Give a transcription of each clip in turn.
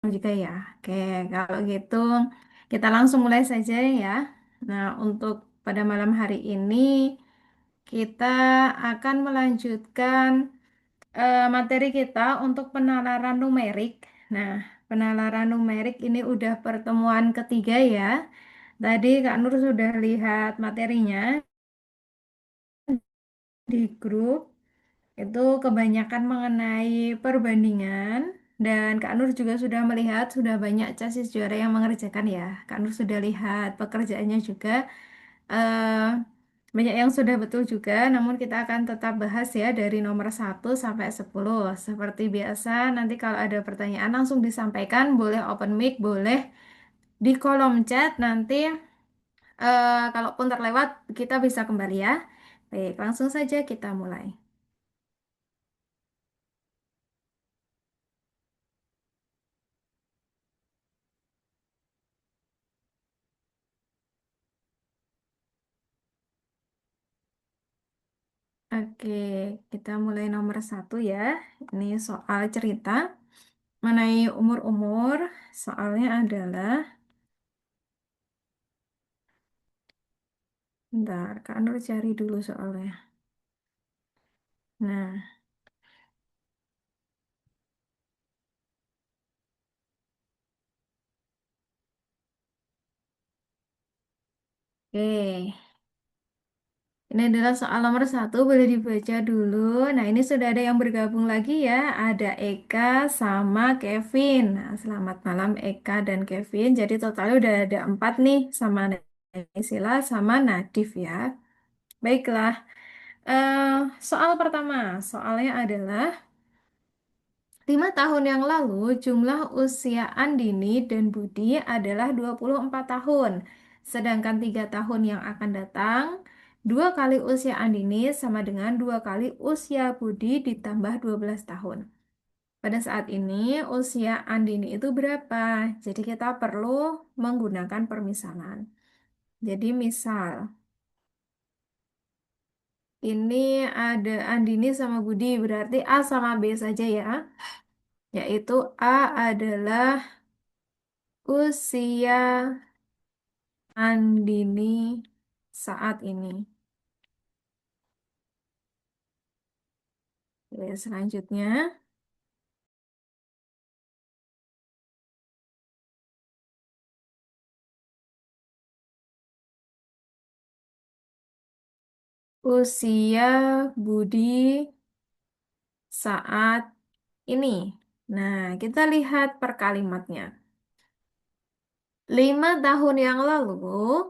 juga ya. Oke, kalau gitu kita langsung mulai saja ya. Nah, untuk pada malam hari ini kita akan melanjutkan materi kita untuk penalaran numerik. Nah, penalaran numerik ini udah pertemuan ketiga ya. Tadi Kak Nur sudah lihat materinya di grup. Itu kebanyakan mengenai perbandingan dan Kak Nur juga sudah melihat sudah banyak chassis juara yang mengerjakan ya. Kak Nur sudah lihat pekerjaannya juga eh, banyak yang sudah betul juga, namun kita akan tetap bahas ya dari nomor 1 sampai 10. Seperti biasa, nanti kalau ada pertanyaan langsung disampaikan, boleh open mic, boleh di kolom chat. Nanti kalaupun terlewat kita bisa kembali ya. Baik, langsung saja kita mulai. Oke, kita mulai nomor 1 ya. Ini soal cerita mengenai umur-umur. Soalnya adalah, bentar, Kak Nur cari dulu soalnya. Nah, oke. Ini adalah soal nomor 1, boleh dibaca dulu. Nah, ini sudah ada yang bergabung lagi ya. Ada Eka sama Kevin. Nah, selamat malam Eka dan Kevin. Jadi totalnya udah ada 4 nih, sama Naysila sama Nadif ya. Baiklah. Eh, Soal pertama, soalnya adalah 5 tahun yang lalu jumlah usia Andini dan Budi adalah 24 tahun. Sedangkan 3 tahun yang akan datang, 2 kali usia Andini sama dengan 2 kali usia Budi ditambah 12 tahun. Pada saat ini usia Andini itu berapa? Jadi kita perlu menggunakan permisalan. Jadi misal, ini ada Andini sama Budi, berarti A sama B saja ya. Yaitu A adalah usia Andini saat ini. Oke, selanjutnya, usia Budi saat ini. Nah, kita lihat per kalimatnya. 5 tahun yang lalu,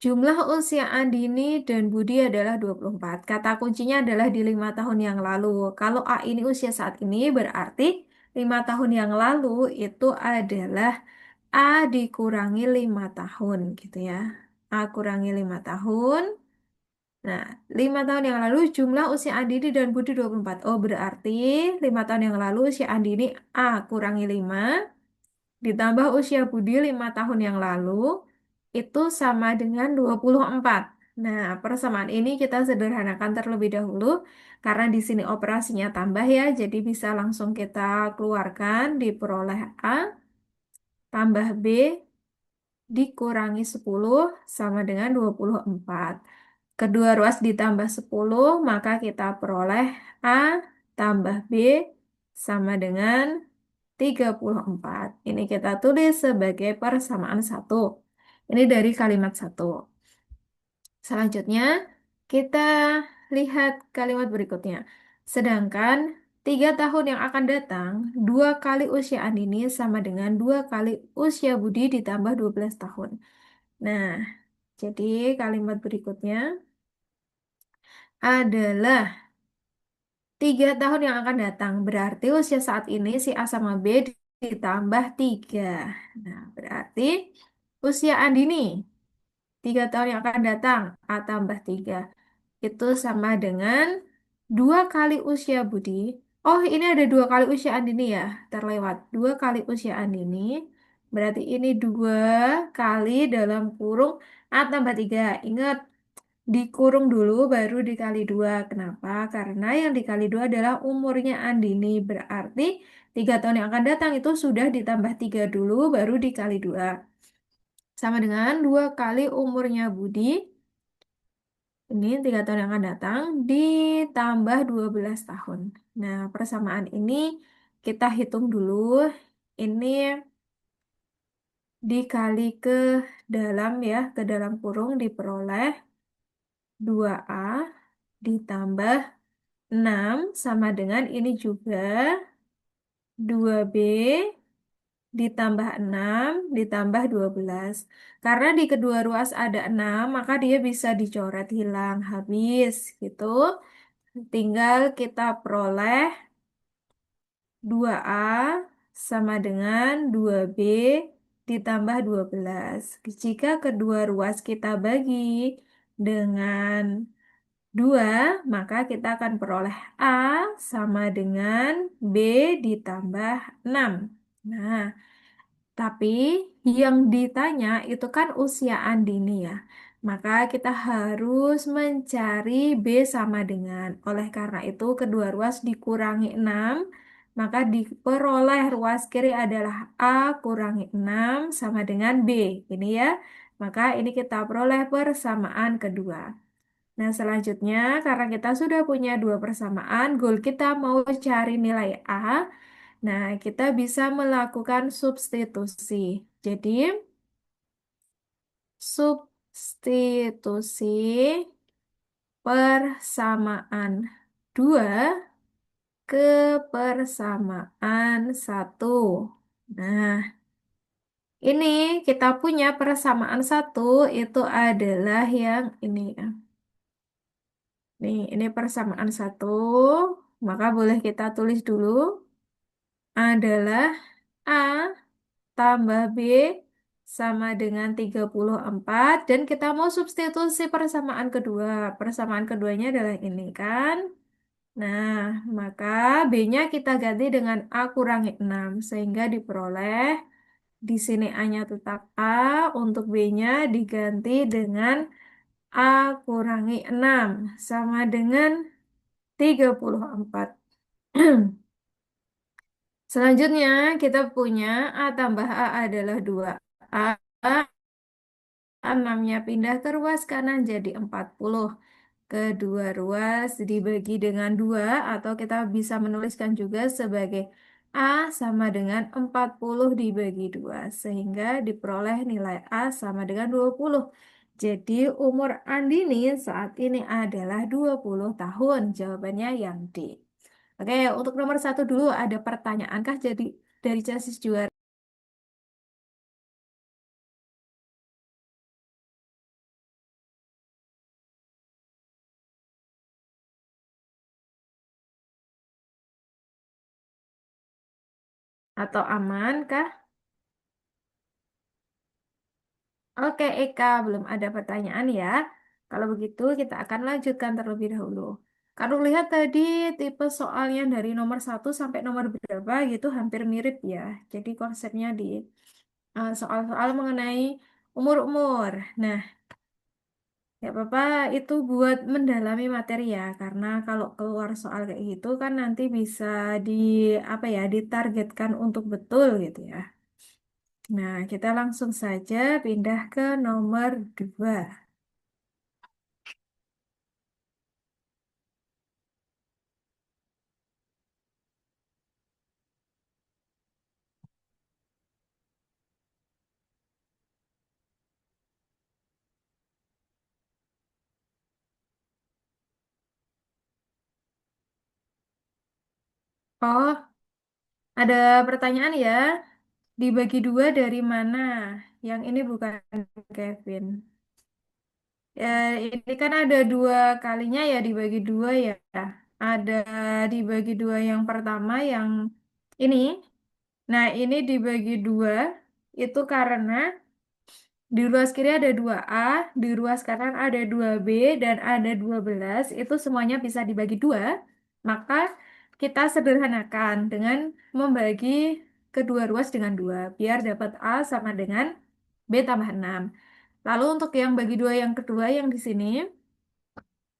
jumlah usia Andini dan Budi adalah 24. Kata kuncinya adalah di 5 tahun yang lalu. Kalau A ini usia saat ini, berarti 5 tahun yang lalu itu adalah A dikurangi 5 tahun gitu ya. A kurangi 5 tahun. Nah, 5 tahun yang lalu jumlah usia Andini dan Budi 24. Oh, berarti 5 tahun yang lalu usia Andini A kurangi 5 ditambah usia Budi 5 tahun yang lalu itu sama dengan 24. Nah, persamaan ini kita sederhanakan terlebih dahulu karena di sini operasinya tambah ya, jadi bisa langsung kita keluarkan diperoleh A tambah B dikurangi 10 sama dengan 24. Kedua ruas ditambah 10, maka kita peroleh A tambah B sama dengan 34. Ini kita tulis sebagai persamaan 1. Ini dari kalimat 1. Selanjutnya, kita lihat kalimat berikutnya. Sedangkan 3 tahun yang akan datang, 2 kali usia Andini sama dengan 2 kali usia Budi ditambah 12 tahun. Nah, jadi kalimat berikutnya adalah 3 tahun yang akan datang. Berarti usia saat ini si A sama B ditambah 3. Nah, berarti usia Andini 3 tahun yang akan datang A tambah 3 itu sama dengan 2 kali usia Budi. Oh, ini ada 2 kali usia Andini ya, terlewat. 2 kali usia Andini. Berarti ini 2 kali dalam kurung A tambah 3. Ingat, dikurung dulu baru dikali 2. Kenapa? Karena yang dikali 2 adalah umurnya Andini. Berarti 3 tahun yang akan datang itu sudah ditambah 3 dulu, baru dikali 2. Sama dengan 2 kali umurnya Budi, ini 3 tahun yang akan datang, ditambah 12 tahun. Nah, persamaan ini kita hitung dulu. Ini dikali ke dalam ya, ke dalam kurung diperoleh 2A ditambah 6 sama dengan ini juga 2B ditambah 6 ditambah 12. Karena di kedua ruas ada 6, maka dia bisa dicoret hilang habis gitu. Tinggal kita peroleh 2A sama dengan 2B ditambah 12. Jika kedua ruas kita bagi dengan 2, maka kita akan peroleh A sama dengan B ditambah 6. Nah, tapi yang ditanya itu kan usia Andini ya. Maka kita harus mencari B sama dengan. Oleh karena itu kedua ruas dikurangi 6, maka diperoleh ruas kiri adalah A kurangi 6 sama dengan B. Ini ya. Maka ini kita peroleh persamaan kedua. Nah, selanjutnya karena kita sudah punya dua persamaan, goal kita mau cari nilai A. Nah, kita bisa melakukan substitusi. Jadi, substitusi persamaan 2 ke persamaan satu. Nah, ini kita punya persamaan satu itu adalah yang ini ya. Nih, ini persamaan satu. Maka boleh kita tulis dulu adalah A tambah B sama dengan 34 dan kita mau substitusi persamaan kedua. Persamaan keduanya adalah ini kan. Nah, maka B-nya kita ganti dengan A kurangi 6 sehingga diperoleh di sini A-nya tetap A, untuk B-nya diganti dengan A kurangi 6 sama dengan 34. Selanjutnya kita punya A tambah A adalah 2A. 6-nya pindah ke ruas kanan jadi 40. Kedua ruas dibagi dengan 2 atau kita bisa menuliskan juga sebagai A sama dengan 40 dibagi 2 sehingga diperoleh nilai A sama dengan 20. Jadi umur Andini saat ini adalah 20 tahun. Jawabannya yang D. Oke, untuk nomor satu dulu ada pertanyaankah jadi dari chassis juara atau aman kah? Oke, Eka, belum ada pertanyaan ya. Kalau begitu, kita akan lanjutkan terlebih dahulu. Kalau lihat tadi tipe soalnya dari nomor satu sampai nomor berapa gitu hampir mirip ya. Jadi konsepnya di soal-soal mengenai umur-umur. Nah, ya apa itu buat mendalami materi ya. Karena kalau keluar soal kayak gitu kan nanti bisa di apa ya ditargetkan untuk betul gitu ya. Nah, kita langsung saja pindah ke nomor 2. Oh, ada pertanyaan ya. Dibagi 2 dari mana? Yang ini bukan Kevin. Ya, ini kan ada 2 kalinya ya dibagi 2 ya. Ada dibagi 2 yang pertama yang ini. Nah, ini dibagi 2 itu karena di ruas kiri ada 2A, di ruas kanan ada 2B, dan ada 12. Itu semuanya bisa dibagi 2. Maka kita sederhanakan dengan membagi kedua ruas dengan 2. Biar dapat A sama dengan B tambah 6. Lalu untuk yang bagi 2 yang kedua yang di sini,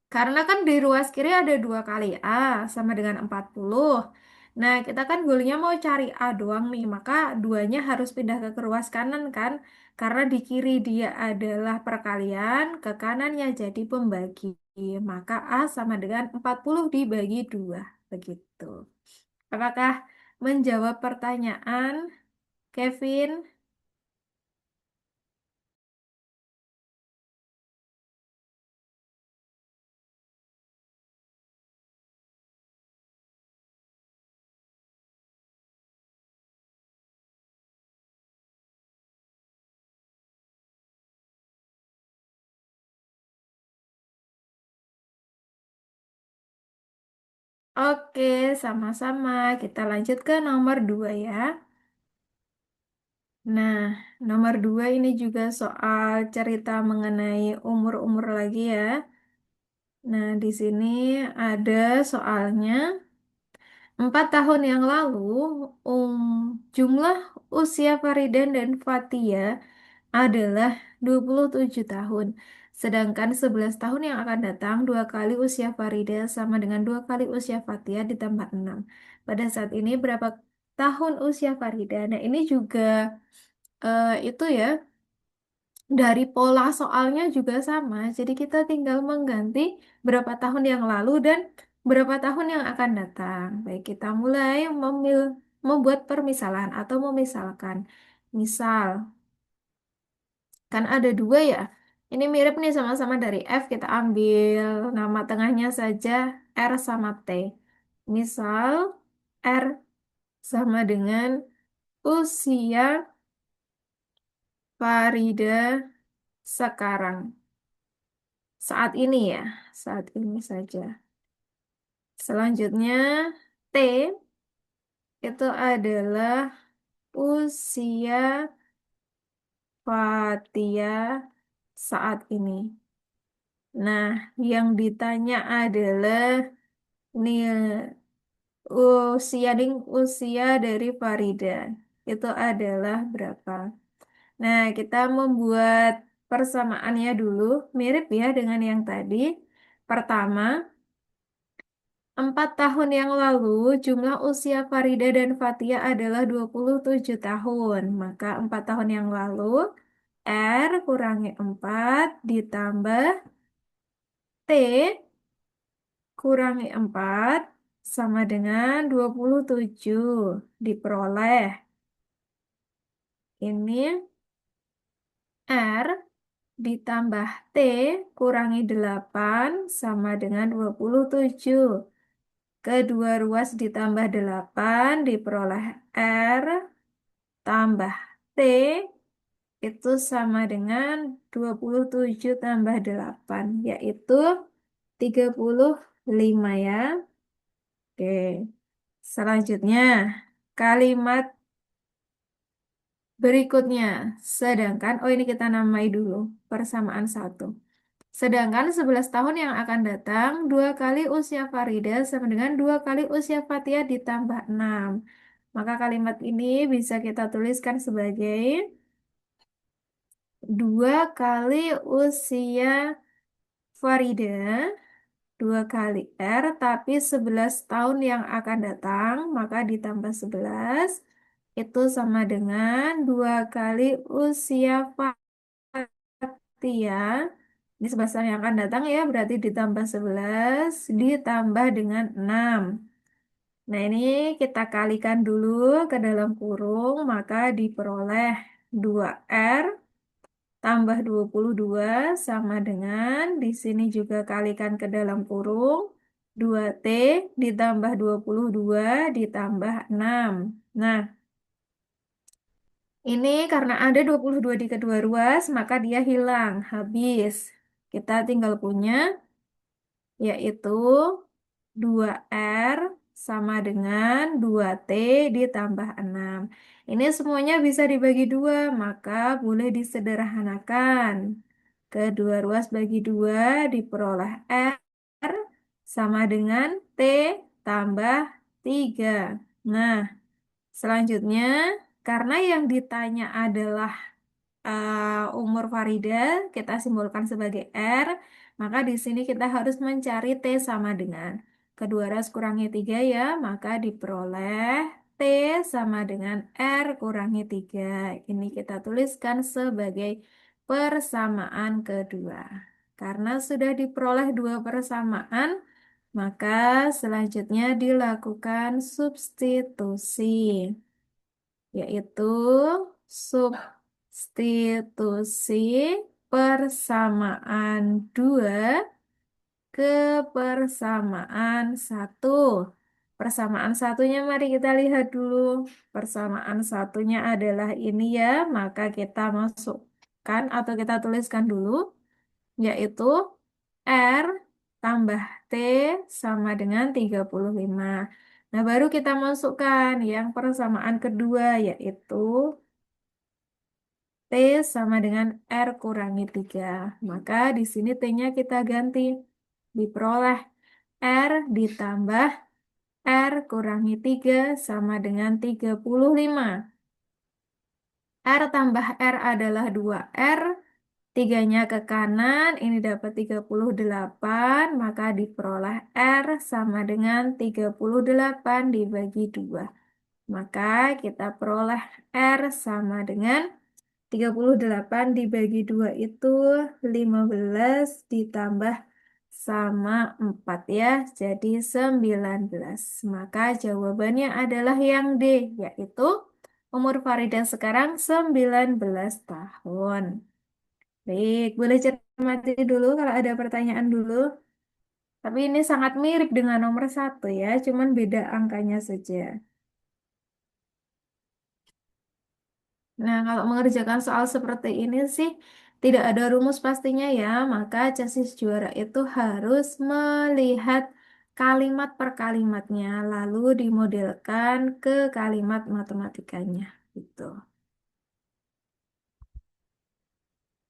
karena kan di ruas kiri ada 2 kali A sama dengan 40. Nah, kita kan goalnya mau cari A doang nih, maka duanya harus pindah ke ruas kanan kan? Karena di kiri dia adalah perkalian, ke kanannya jadi pembagi. Maka A sama dengan 40 dibagi 2. Begitu. Apakah menjawab pertanyaan, Kevin? Oke, sama-sama. Kita lanjut ke nomor 2 ya. Nah, nomor 2 ini juga soal cerita mengenai umur-umur lagi ya. Nah, di sini ada soalnya 4 tahun yang lalu, jumlah usia Faridan dan Fatia adalah 27 tahun. Sedangkan 11 tahun yang akan datang, dua kali usia Farida sama dengan dua kali usia Fatia ditambah 6. Pada saat ini berapa tahun usia Farida? Nah, ini juga itu ya, dari pola soalnya juga sama. Jadi kita tinggal mengganti berapa tahun yang lalu dan berapa tahun yang akan datang. Baik, kita mulai membuat permisalan atau memisalkan. Misal, kan ada dua ya. Ini mirip nih sama-sama dari F. Kita ambil nama tengahnya saja R sama T. Misal R sama dengan usia Farida sekarang. Saat ini ya, saat ini saja. Selanjutnya T itu adalah usia Fatia saat ini. Nah, yang ditanya adalah nih usia dari Farida itu adalah berapa? Nah, kita membuat persamaannya dulu, mirip ya dengan yang tadi. Pertama, 4 tahun yang lalu jumlah usia Farida dan Fatia adalah 27 tahun. Maka 4 tahun yang lalu R kurangi 4 ditambah T kurangi 4 sama dengan 27. Diperoleh. Ini R ditambah T kurangi 8 sama dengan 27. Kedua ruas ditambah 8 diperoleh R tambah T itu sama dengan 27 tambah 8 yaitu 35 ya. Oke. Selanjutnya kalimat berikutnya. Sedangkan, oh ini kita namai dulu persamaan satu. Sedangkan 11 tahun yang akan datang, dua kali usia Farida sama dengan dua kali usia Fatia ditambah 6. Maka kalimat ini bisa kita tuliskan sebagai dua kali usia Farida, dua kali R, tapi 11 tahun yang akan datang, maka ditambah 11, itu sama dengan dua kali usia Fatia. Ini 11 tahun yang akan datang ya, berarti ditambah 11 ditambah dengan 6. Nah, ini kita kalikan dulu ke dalam kurung, maka diperoleh 2R tambah 22 sama dengan, di sini juga kalikan ke dalam kurung, 2T ditambah 22 ditambah 6. Nah, ini karena ada 22 di kedua ruas, maka dia hilang, habis. Kita tinggal punya yaitu 2R sama dengan 2T ditambah 6. Ini semuanya bisa dibagi dua, maka boleh disederhanakan. Kedua ruas bagi 2 diperoleh R sama dengan T tambah 3. Nah, selanjutnya karena yang ditanya adalah umur Farida, kita simbolkan sebagai R, maka di sini kita harus mencari T sama dengan. kedua ras kurangi 3 ya, maka diperoleh T sama dengan R kurangi 3. Ini kita tuliskan sebagai persamaan kedua. Karena sudah diperoleh dua persamaan, maka selanjutnya dilakukan substitusi, yaitu substitusi persamaan 2 ke persamaan satu. Persamaan satunya mari kita lihat dulu. Persamaan satunya adalah ini ya, maka kita masukkan atau kita tuliskan dulu, yaitu R tambah T sama dengan 35. Nah, baru kita masukkan yang persamaan kedua, yaitu T sama dengan R kurangi 3. Maka di sini T-nya kita ganti. Diperoleh R ditambah R kurangi 3 sama dengan 35. R tambah R adalah 2R. Tiganya ke kanan, ini dapat 38, maka diperoleh R sama dengan 38 dibagi 2. Maka kita peroleh R sama dengan 38 dibagi 2 itu 15 ditambah sama 4 ya, jadi 19. Maka jawabannya adalah yang D, yaitu umur Farida sekarang 19 tahun. Baik, boleh cermati dulu kalau ada pertanyaan dulu. Tapi ini sangat mirip dengan nomor satu ya, cuman beda angkanya saja. Nah, kalau mengerjakan soal seperti ini sih tidak ada rumus pastinya ya, maka chassis juara itu harus melihat kalimat per kalimatnya, lalu dimodelkan ke kalimat matematikanya. Gitu.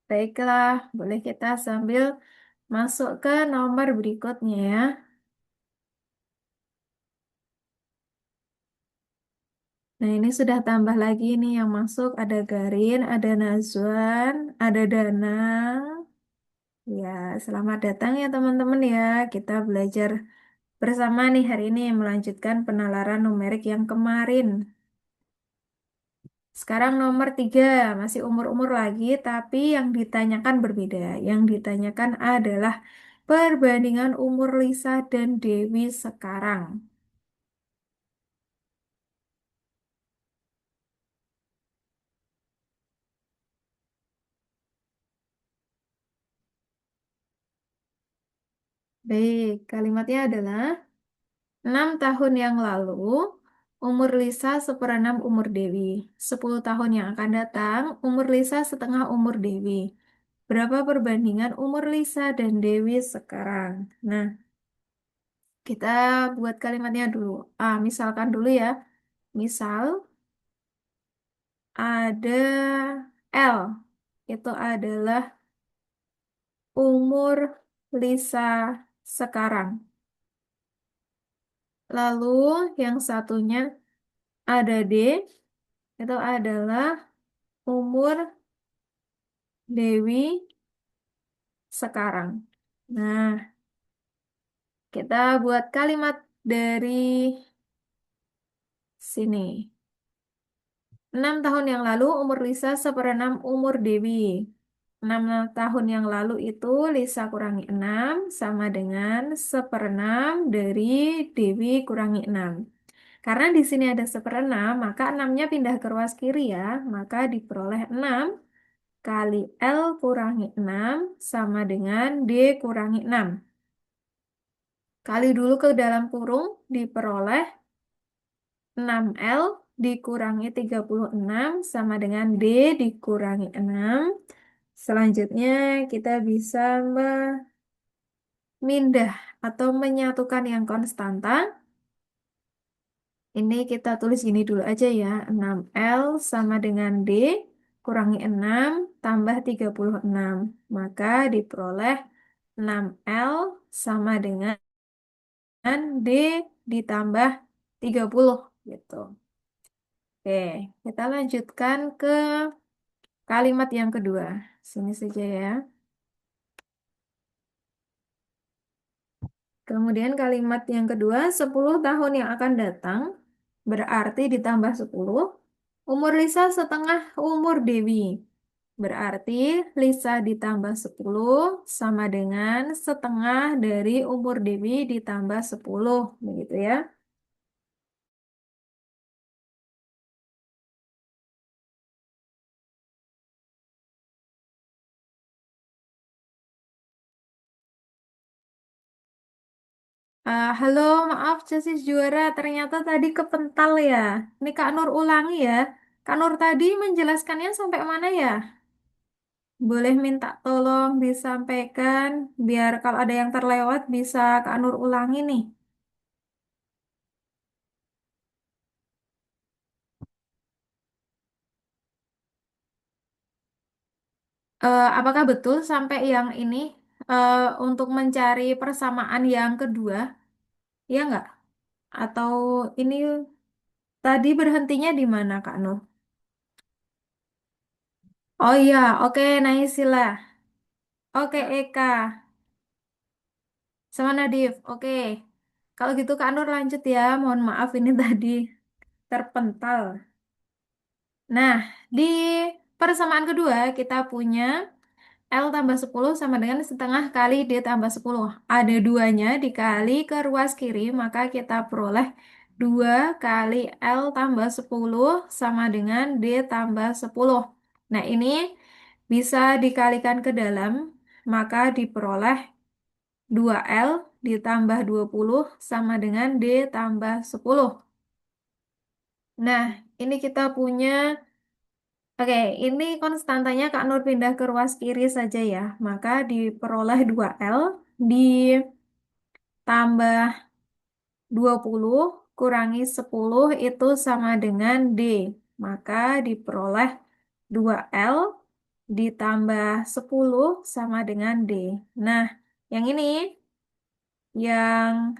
Baiklah, boleh kita sambil masuk ke nomor berikutnya ya. Nah, ini sudah tambah lagi nih yang masuk, ada Garin, ada Nazwan, ada Danang. Ya, selamat datang ya teman-teman ya. Kita belajar bersama nih hari ini melanjutkan penalaran numerik yang kemarin. Sekarang nomor 3, masih umur-umur lagi, tapi yang ditanyakan berbeda. Yang ditanyakan adalah perbandingan umur Lisa dan Dewi sekarang. Baik, kalimatnya adalah 6 tahun yang lalu, umur Lisa seperenam umur Dewi. 10 tahun yang akan datang, umur Lisa setengah umur Dewi. Berapa perbandingan umur Lisa dan Dewi sekarang? Nah, kita buat kalimatnya dulu. Misalkan dulu ya. Misal ada L. Itu adalah umur Lisa sekarang. Lalu yang satunya ada D. Itu adalah umur Dewi sekarang. Nah, kita buat kalimat dari sini. 6 tahun yang lalu umur Lisa seperenam umur Dewi. 6 tahun yang lalu itu Lisa kurangi 6 sama dengan seperenam dari Dewi kurangi 6. Karena di sini ada seperenam, maka 6-nya pindah ke ruas kiri ya. Maka diperoleh 6 kali L kurangi 6 sama dengan D kurangi 6. Kali dulu ke dalam kurung diperoleh 6L dikurangi 36 sama dengan D dikurangi 6. Selanjutnya kita bisa memindah atau menyatukan yang konstanta. Ini kita tulis gini dulu aja ya. 6L sama dengan D kurangi 6 tambah 36. Maka diperoleh 6L sama dengan D ditambah 30 gitu. Oke, kita lanjutkan ke kalimat yang kedua. Sini saja ya. Kemudian kalimat yang kedua, 10 tahun yang akan datang berarti ditambah 10. Umur Lisa setengah umur Dewi. Berarti Lisa ditambah 10 sama dengan setengah dari umur Dewi ditambah 10. Begitu ya. Halo, maaf Cesis juara. Ternyata tadi kepental ya. Ini Kak Nur ulangi ya. Kak Nur tadi menjelaskannya sampai mana ya? Boleh minta tolong disampaikan biar kalau ada yang terlewat bisa Kak Nur ulangi nih. Apakah betul sampai yang ini untuk mencari persamaan yang kedua? Ya nggak? Atau ini tadi berhentinya di mana Kak Nur? Oh iya, oke Naisila. Oke Eka. Sama Nadif, oke. Kalau gitu Kak Nur lanjut ya. Mohon maaf ini tadi terpental. Nah, di persamaan kedua kita punya L tambah 10 sama dengan setengah kali D tambah 10. Ada duanya dikali ke ruas kiri, maka kita peroleh 2 kali L tambah 10 sama dengan D tambah 10. Nah, ini bisa dikalikan ke dalam, maka diperoleh 2L ditambah 20 sama dengan D tambah 10. Nah, ini kita punya, oke, ini konstantanya Kak Nur pindah ke ruas kiri saja ya. Maka diperoleh 2L ditambah 20 kurangi 10 itu sama dengan D. Maka diperoleh 2L ditambah 10 sama dengan D. Nah, yang ini yang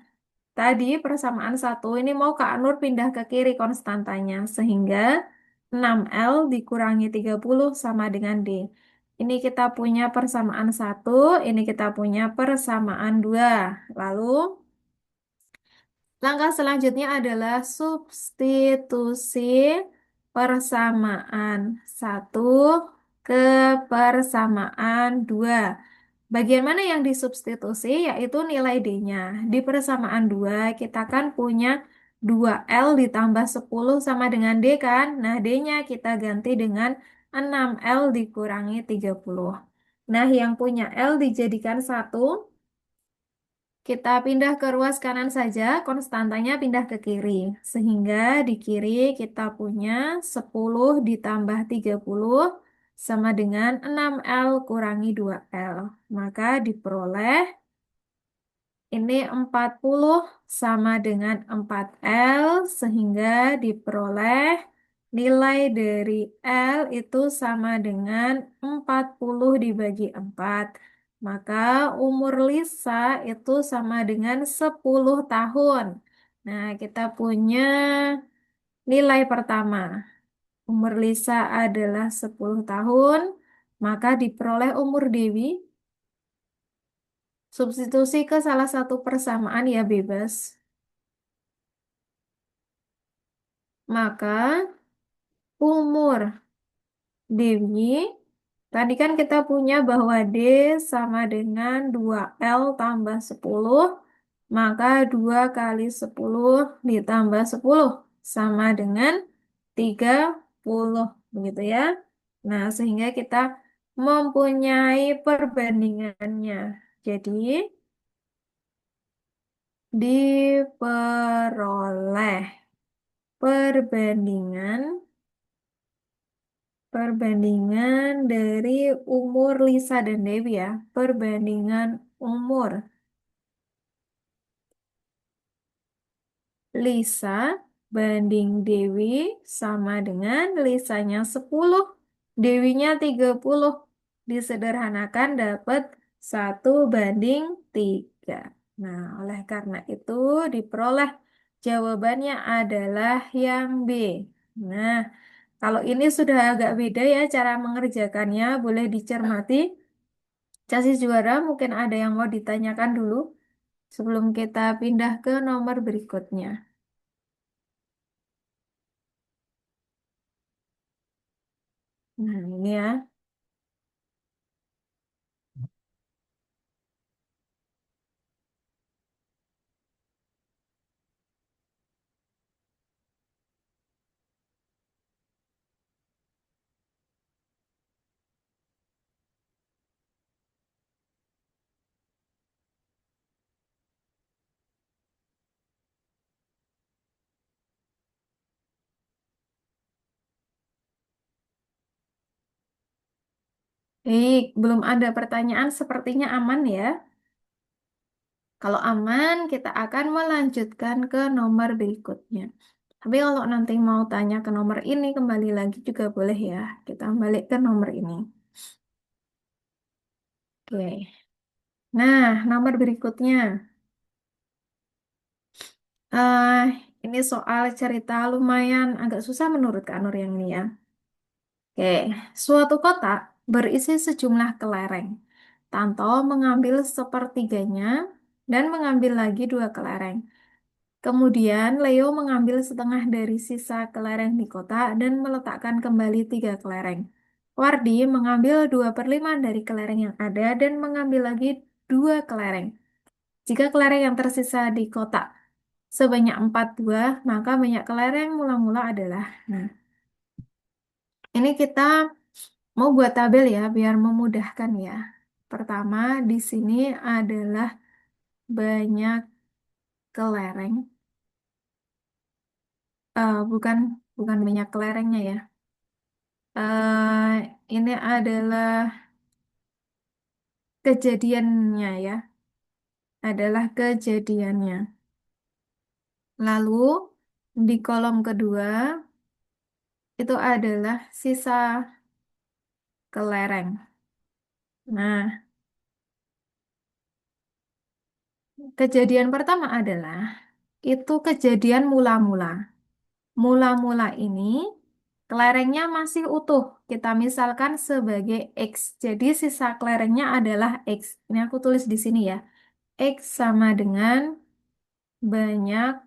tadi persamaan satu ini mau Kak Nur pindah ke kiri konstantanya sehingga 6L dikurangi 30 sama dengan D. Ini kita punya persamaan satu, ini kita punya persamaan dua. Lalu langkah selanjutnya adalah substitusi persamaan satu ke persamaan dua. Bagian mana yang disubstitusi yaitu nilai D-nya. Di persamaan 2 kita kan punya 2L ditambah 10 sama dengan D kan. Nah D-nya kita ganti dengan 6L dikurangi 30. Nah yang punya L dijadikan satu, kita pindah ke ruas kanan saja, konstantanya pindah ke kiri. Sehingga di kiri kita punya 10 ditambah 30 sama dengan 6L kurangi 2L. Maka diperoleh ini 40 sama dengan 4L sehingga diperoleh nilai dari L itu sama dengan 40 dibagi 4. Maka umur Lisa itu sama dengan 10 tahun. Nah, kita punya nilai pertama. Umur Lisa adalah 10 tahun, maka diperoleh umur Dewi. Substitusi ke salah satu persamaan ya bebas. Maka umur Dewi, tadi kan kita punya bahwa D sama dengan 2L tambah 10, maka 2 kali 10 ditambah 10 sama dengan 30, begitu ya. Nah, sehingga kita mempunyai perbandingannya. Jadi, diperoleh perbandingan perbandingan dari umur Lisa dan Dewi ya. Perbandingan umur Lisa banding Dewi sama dengan Lisanya 10, Dewinya 30. Disederhanakan dapat 1 banding 3. Nah, oleh karena itu diperoleh jawabannya adalah yang B. Nah, kalau ini sudah agak beda ya cara mengerjakannya, boleh dicermati. Casis juara, mungkin ada yang mau ditanyakan dulu. sebelum kita pindah ke nomor berikutnya. Nah, ini ya. Baik, belum ada pertanyaan, sepertinya aman ya. Kalau aman, kita akan melanjutkan ke nomor berikutnya. Tapi kalau nanti mau tanya ke nomor ini, kembali lagi juga boleh ya. Kita balik ke nomor ini. Oke. Nah, nomor berikutnya. eh ini soal cerita lumayan agak susah menurut Kak Nur yang ini ya. Oke, suatu kotak berisi sejumlah kelereng. Tanto mengambil sepertiganya dan mengambil lagi dua kelereng. Kemudian Leo mengambil setengah dari sisa kelereng di kotak dan meletakkan kembali tiga kelereng. Wardi mengambil 2/5 dari kelereng yang ada dan mengambil lagi dua kelereng. Jika kelereng yang tersisa di kotak sebanyak 4 buah, maka banyak kelereng mula-mula adalah. Nah, ini kita mau buat tabel ya, biar memudahkan ya. Pertama, di sini adalah banyak kelereng. Bukan bukan banyak kelerengnya ya. Ini adalah kejadiannya ya, adalah kejadiannya. Lalu di kolom kedua itu adalah sisa kelereng. Nah, kejadian pertama adalah itu kejadian mula-mula. Mula-mula ini kelerengnya masih utuh. Kita misalkan sebagai X. Jadi sisa kelerengnya adalah X. Ini aku tulis di sini ya. X sama dengan banyak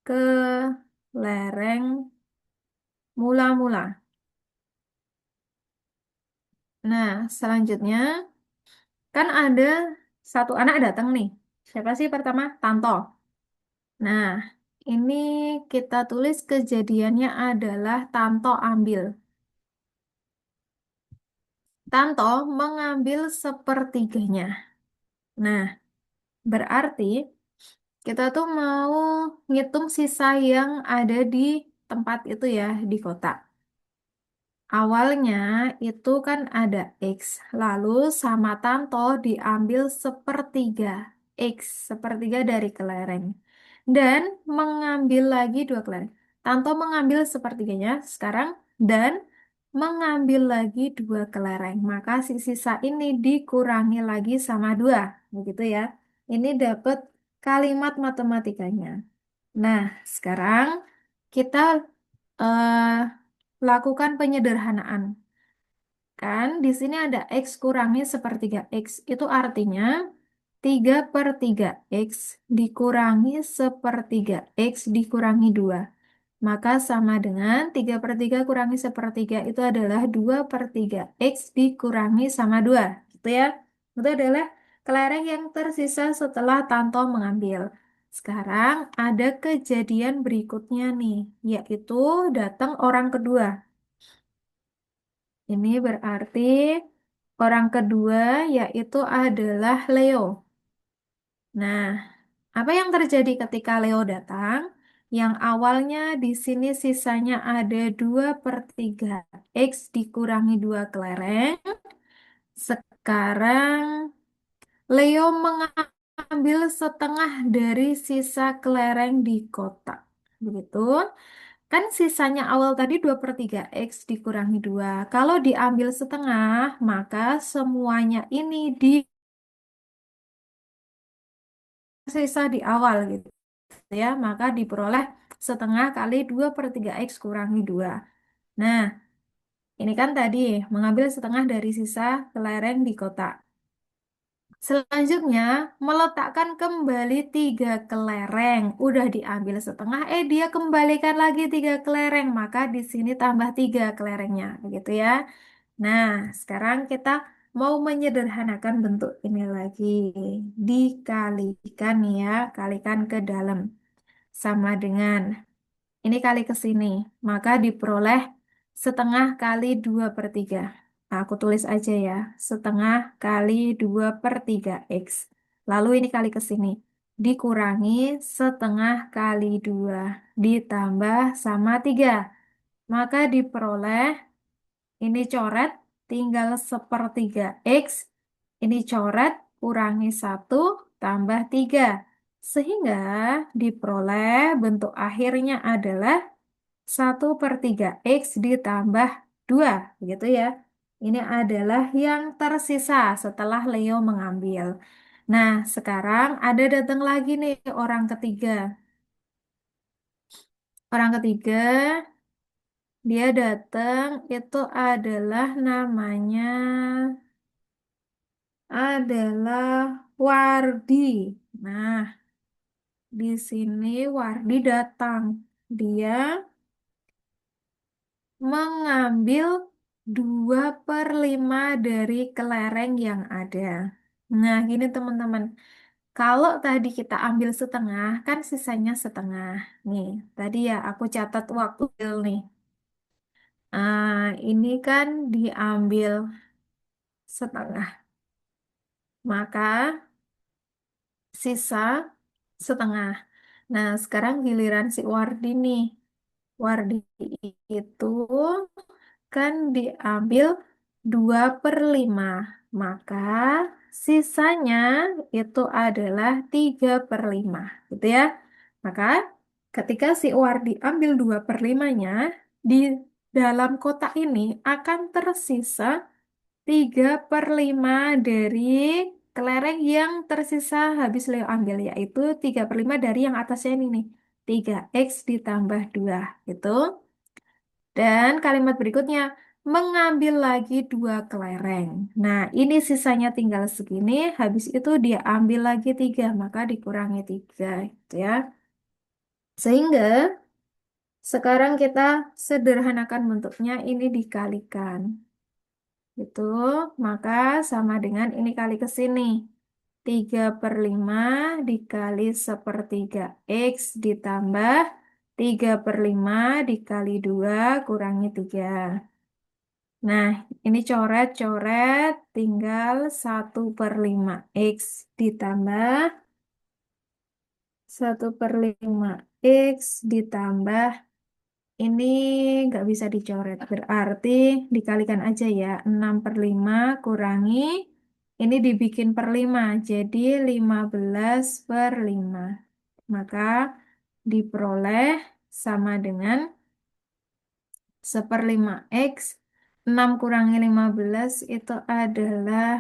kelereng mula-mula. Nah, selanjutnya kan ada satu anak datang nih. Siapa sih pertama? Tanto. Nah, ini kita tulis kejadiannya adalah Tanto ambil. Tanto mengambil sepertiganya. Nah, berarti kita tuh mau ngitung sisa yang ada di tempat itu ya, di kota. Awalnya itu kan ada X, lalu sama Tanto diambil sepertiga X, sepertiga dari kelereng. Dan mengambil lagi dua kelereng. Tanto mengambil sepertiganya sekarang dan mengambil lagi dua kelereng. Maka si sisa ini dikurangi lagi sama dua. Begitu ya. Ini dapat kalimat matematikanya. Nah, sekarang kita eh, lakukan penyederhanaan. Kan di sini ada X kurangi sepertiga X. Itu artinya 3/3 X dikurangi sepertiga X dikurangi 2. Maka sama dengan 3/3 kurangi sepertiga itu adalah 2/3 X dikurangi sama 2. Gitu ya. Itu adalah kelereng yang tersisa setelah Tanto mengambil. Sekarang ada kejadian berikutnya nih, yaitu datang orang kedua. Ini berarti orang kedua yaitu adalah Leo. Nah, apa yang terjadi ketika Leo datang? Yang awalnya di sini sisanya ada 2/3 X dikurangi 2 kelereng. Sekarang Leo mengambil setengah dari sisa kelereng di kotak. Begitu. Kan sisanya awal tadi 2/3 X dikurangi 2. Kalau diambil setengah, maka semuanya ini di sisa di awal gitu ya. Maka diperoleh setengah kali 2/3 X kurangi 2. Nah, ini kan tadi mengambil setengah dari sisa kelereng di kotak. Selanjutnya, meletakkan kembali tiga kelereng. Udah diambil setengah, dia kembalikan lagi tiga kelereng. Maka di sini tambah tiga kelerengnya, begitu ya. Nah, sekarang kita mau menyederhanakan bentuk ini lagi. Dikalikan ya, kalikan ke dalam. Sama dengan ini kali ke sini, maka diperoleh setengah kali 2/3. Nah, aku tulis aja ya, setengah kali 2/3 X. Lalu ini kali ke sini, dikurangi setengah kali 2, ditambah sama 3. Maka diperoleh, ini coret, tinggal 1/3 X. Ini coret, kurangi 1, tambah 3. Sehingga diperoleh bentuk akhirnya adalah 1/3 X ditambah 2, gitu ya. Ini adalah yang tersisa setelah Leo mengambil. Nah, sekarang ada datang lagi nih orang ketiga. Orang ketiga, dia datang itu adalah namanya adalah Wardi. Nah, di sini Wardi datang. Dia mengambil 2/5 dari kelereng yang ada. Nah, gini teman-teman. Kalau tadi kita ambil setengah, kan sisanya setengah. Nih, tadi ya aku catat waktu nih. Ini kan diambil setengah. Maka sisa setengah. Nah, sekarang giliran si Wardi nih. Wardi itu kan diambil 2/5. Maka sisanya itu adalah 3/5. Gitu ya. Maka ketika si Wardi ambil 2/5-nya, di dalam kotak ini akan tersisa 3/5 dari kelereng yang tersisa habis Leo ambil, yaitu 3/5 dari yang atasnya ini nih. 3X ditambah 2 gitu. Dan kalimat berikutnya, mengambil lagi 2 kelereng. Nah, ini sisanya tinggal segini, habis itu dia ambil lagi 3, maka dikurangi 3 gitu ya. Sehingga sekarang kita sederhanakan bentuknya, ini dikalikan. Itu, maka sama dengan ini kali ke sini. 3/5 dikali 1/3 X ditambah 3/5 dikali 2 kurangi 3. Nah, ini coret-coret tinggal 1/5 X ditambah 1/5 X ditambah ini nggak bisa dicoret, berarti dikalikan aja ya. 6/5 kurangi, ini dibikin per 5, jadi 15/5. Maka diperoleh sama dengan 1/5 X. 6 kurangi 15 itu adalah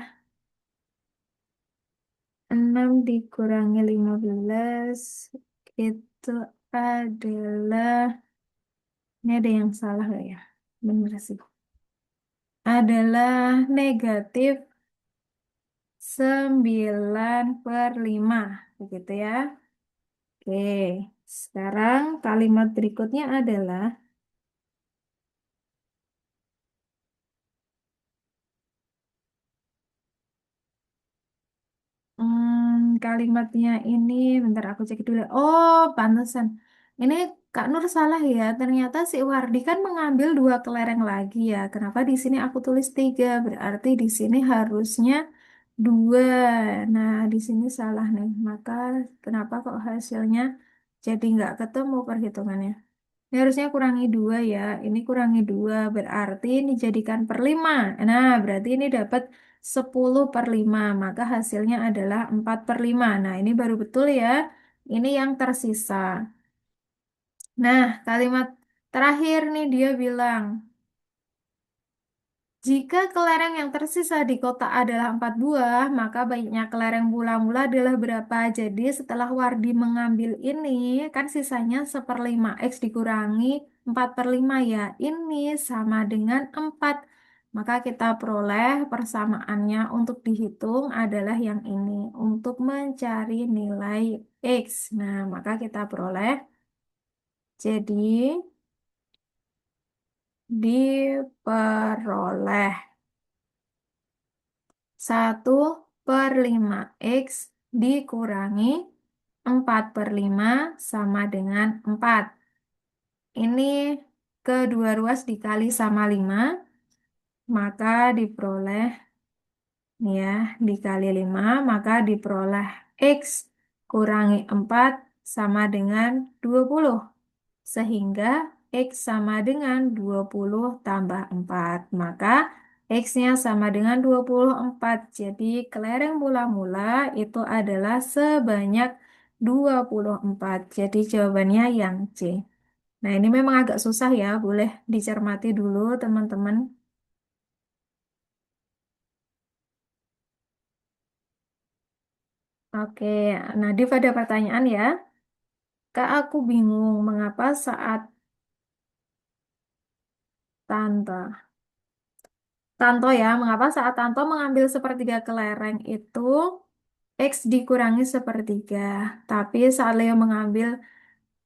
6 dikurangi 15 itu adalah, ini ada yang salah nggak ya? Bener sih. Adalah negatif 9/5. Begitu ya. Oke, sekarang kalimat berikutnya adalah kalimatnya ini, bentar aku cek dulu. Oh, pantesan. Ini Kak Nur salah ya. Ternyata si Wardi kan mengambil 2 kelereng lagi ya. Kenapa di sini aku tulis 3? Berarti di sini harusnya 2. Nah, di sini salah nih. Maka kenapa kok hasilnya jadi nggak ketemu perhitungannya? Ini harusnya kurangi 2 ya. Ini kurangi 2 berarti ini jadikan per 5. Nah, berarti ini dapat 10/5. Maka hasilnya adalah 4/5. Nah, ini baru betul ya. Ini yang tersisa. Nah, kalimat terakhir nih dia bilang, jika kelereng yang tersisa di kotak adalah 4 buah, maka baiknya kelereng mula-mula adalah berapa? Jadi setelah Wardi mengambil ini, kan sisanya 1/5 X dikurangi 4/5 ya. Ini sama dengan 4. Maka kita peroleh persamaannya untuk dihitung adalah yang ini. Untuk mencari nilai X. Nah, maka kita peroleh. Jadi, diperoleh 1/5 X dikurangi 4/5 sama dengan 4. Ini kedua ruas dikali sama 5, maka diperoleh, nih ya, dikali 5, maka diperoleh X kurangi 4 sama dengan 20. Sehingga X sama dengan 20 tambah 4. Maka X-nya sama dengan 24. Jadi kelereng mula-mula itu adalah sebanyak 24. Jadi jawabannya yang C. Nah, ini memang agak susah ya, boleh dicermati dulu teman-teman. Oke, Nadif ada pertanyaan ya. Kak, aku bingung mengapa saat tante. Tanto ya, mengapa saat Tanto mengambil sepertiga kelereng itu X dikurangi sepertiga. Tapi saat Leo mengambil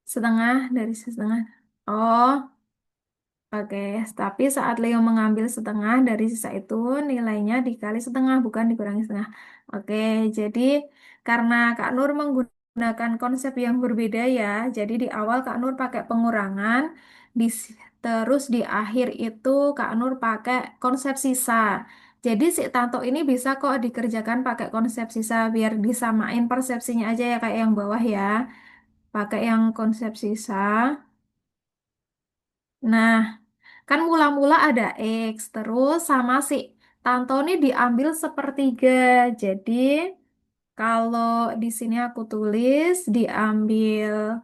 setengah dari setengah. Oh, oke. Tapi saat Leo mengambil setengah dari sisa itu, nilainya dikali setengah, bukan dikurangi setengah. Oke, jadi karena Kak Nur menggunakan konsep yang berbeda ya, jadi di awal Kak Nur pakai pengurangan, terus di akhir itu Kak Nur pakai konsep sisa. Jadi si Tanto ini bisa kok dikerjakan pakai konsep sisa biar disamain persepsinya aja ya kayak yang bawah ya. Pakai yang konsep sisa. Nah, kan mula-mula ada X, terus sama si Tanto ini diambil sepertiga. Jadi kalau di sini aku tulis diambil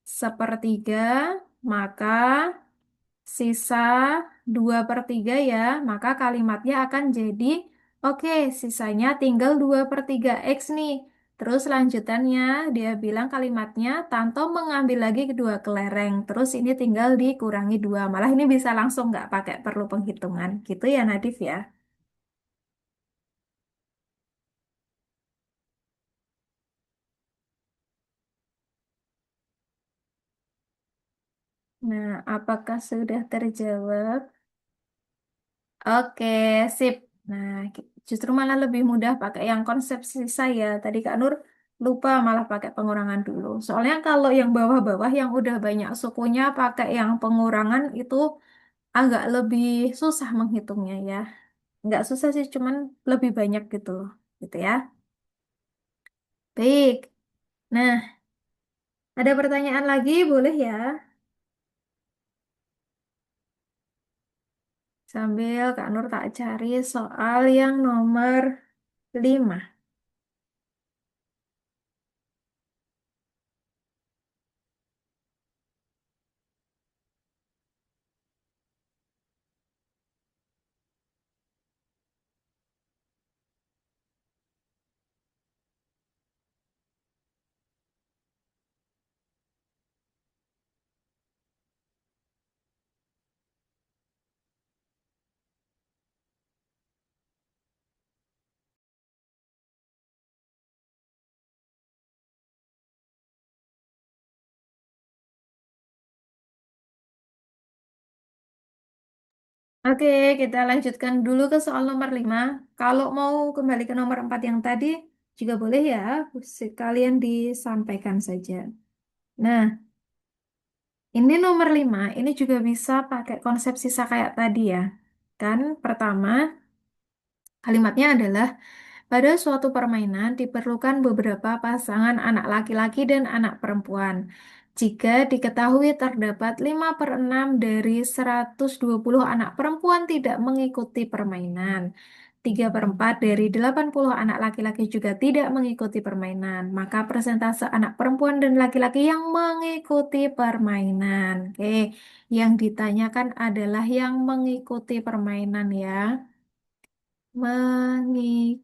sepertiga, maka sisa 2/3 ya. Maka kalimatnya akan jadi, oke, sisanya tinggal 2/3 X nih. Terus lanjutannya dia bilang kalimatnya Tanto mengambil lagi kedua kelereng. Terus ini tinggal dikurangi 2. Malah ini bisa langsung nggak pakai perlu penghitungan. Gitu ya Nadif ya. Nah, apakah sudah terjawab? Oke, sip. Nah, justru malah lebih mudah pakai yang konsep sisa ya. Tadi Kak Nur lupa malah pakai pengurangan dulu. Soalnya kalau yang bawah-bawah yang udah banyak sukunya pakai yang pengurangan itu agak lebih susah menghitungnya ya. Nggak susah sih, cuman lebih banyak gitu loh. Gitu ya. Baik. Nah, ada pertanyaan lagi boleh ya? Sambil Kak Nur tak cari soal yang nomor 5. Oke, kita lanjutkan dulu ke soal nomor 5. Kalau mau kembali ke nomor 4 yang tadi, juga boleh ya, sekalian disampaikan saja. Nah, ini nomor 5, ini juga bisa pakai konsep sisa kayak tadi ya. Kan pertama, kalimatnya adalah pada suatu permainan diperlukan beberapa pasangan anak laki-laki dan anak perempuan. Jika diketahui terdapat 5/6 dari 120 anak perempuan tidak mengikuti permainan, 3/4 dari 80 anak laki-laki juga tidak mengikuti permainan, maka persentase anak perempuan dan laki-laki yang mengikuti permainan. Oke, yang ditanyakan adalah yang mengikuti permainan ya. Mengikuti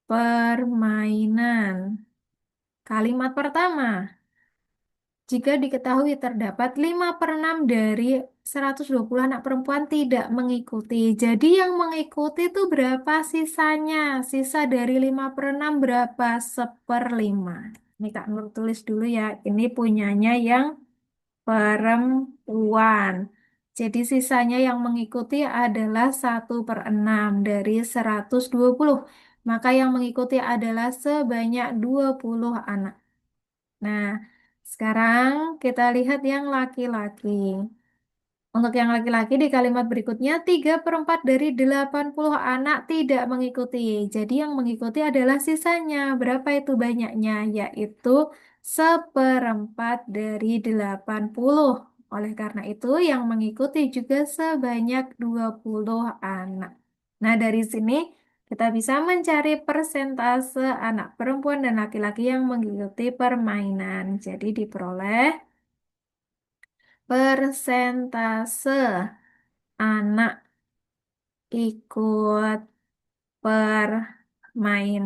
permainan. Kalimat pertama, jika diketahui terdapat 5/6 dari 120 anak perempuan tidak mengikuti. Jadi yang mengikuti itu berapa sisanya? Sisa dari 5 per 6 berapa? Seperlima. Ini Kak Nur tulis dulu ya. Ini punyanya yang perempuan. Jadi sisanya yang mengikuti adalah 1/6 dari 120. Maka yang mengikuti adalah sebanyak 20 anak. Nah, sekarang kita lihat yang laki-laki. Untuk yang laki-laki di kalimat berikutnya, 3/4 dari 80 anak tidak mengikuti. Jadi yang mengikuti adalah sisanya. Berapa itu banyaknya? Yaitu 1/4 dari 80. Oleh karena itu, yang mengikuti juga sebanyak 20 anak. Nah, dari sini kita bisa mencari persentase anak perempuan dan laki-laki yang mengikuti permainan. Jadi diperoleh persentase anak ikut permainan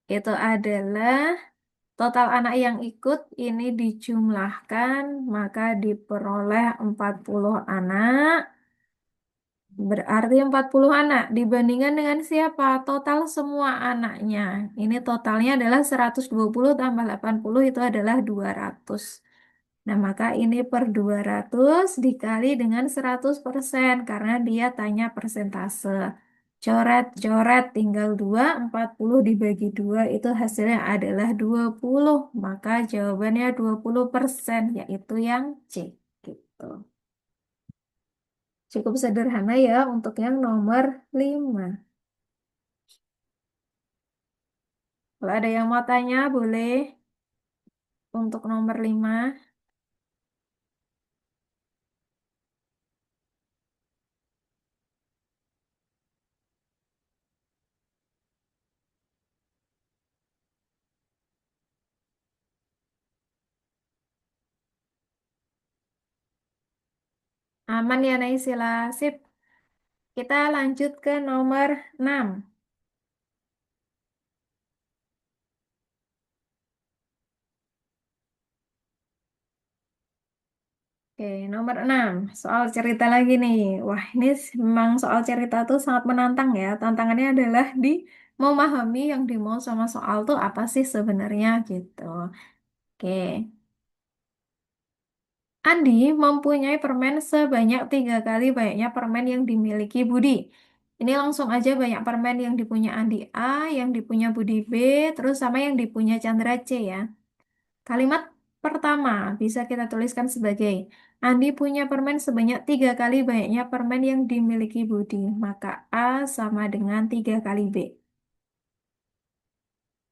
itu adalah total anak yang ikut ini dijumlahkan maka diperoleh 40 anak. Berarti 40 anak dibandingkan dengan siapa? Total semua anaknya. Ini totalnya adalah 120 tambah 80 itu adalah 200. Nah, maka ini per 200 dikali dengan 100% karena dia tanya persentase. Coret-coret tinggal 2, 40 dibagi 2 itu hasilnya adalah 20. Maka jawabannya 20% yaitu yang C. Gitu. Cukup sederhana ya untuk yang nomor 5. Kalau ada yang mau tanya boleh untuk nomor 5. Aman ya Naisila. Sip. Kita lanjut ke nomor 6. Oke, nomor 6. Soal cerita lagi nih. Wah, ini memang soal cerita tuh sangat menantang ya. Tantangannya adalah di memahami yang dimau sama soal tuh apa sih sebenarnya gitu. Oke. Andi mempunyai permen sebanyak 3 kali banyaknya permen yang dimiliki Budi. Ini langsung aja banyak permen yang dipunya Andi A, yang dipunya Budi B, terus sama yang dipunya Chandra C ya. Kalimat pertama bisa kita tuliskan sebagai Andi punya permen sebanyak 3 kali banyaknya permen yang dimiliki Budi. Maka A sama dengan 3 kali B.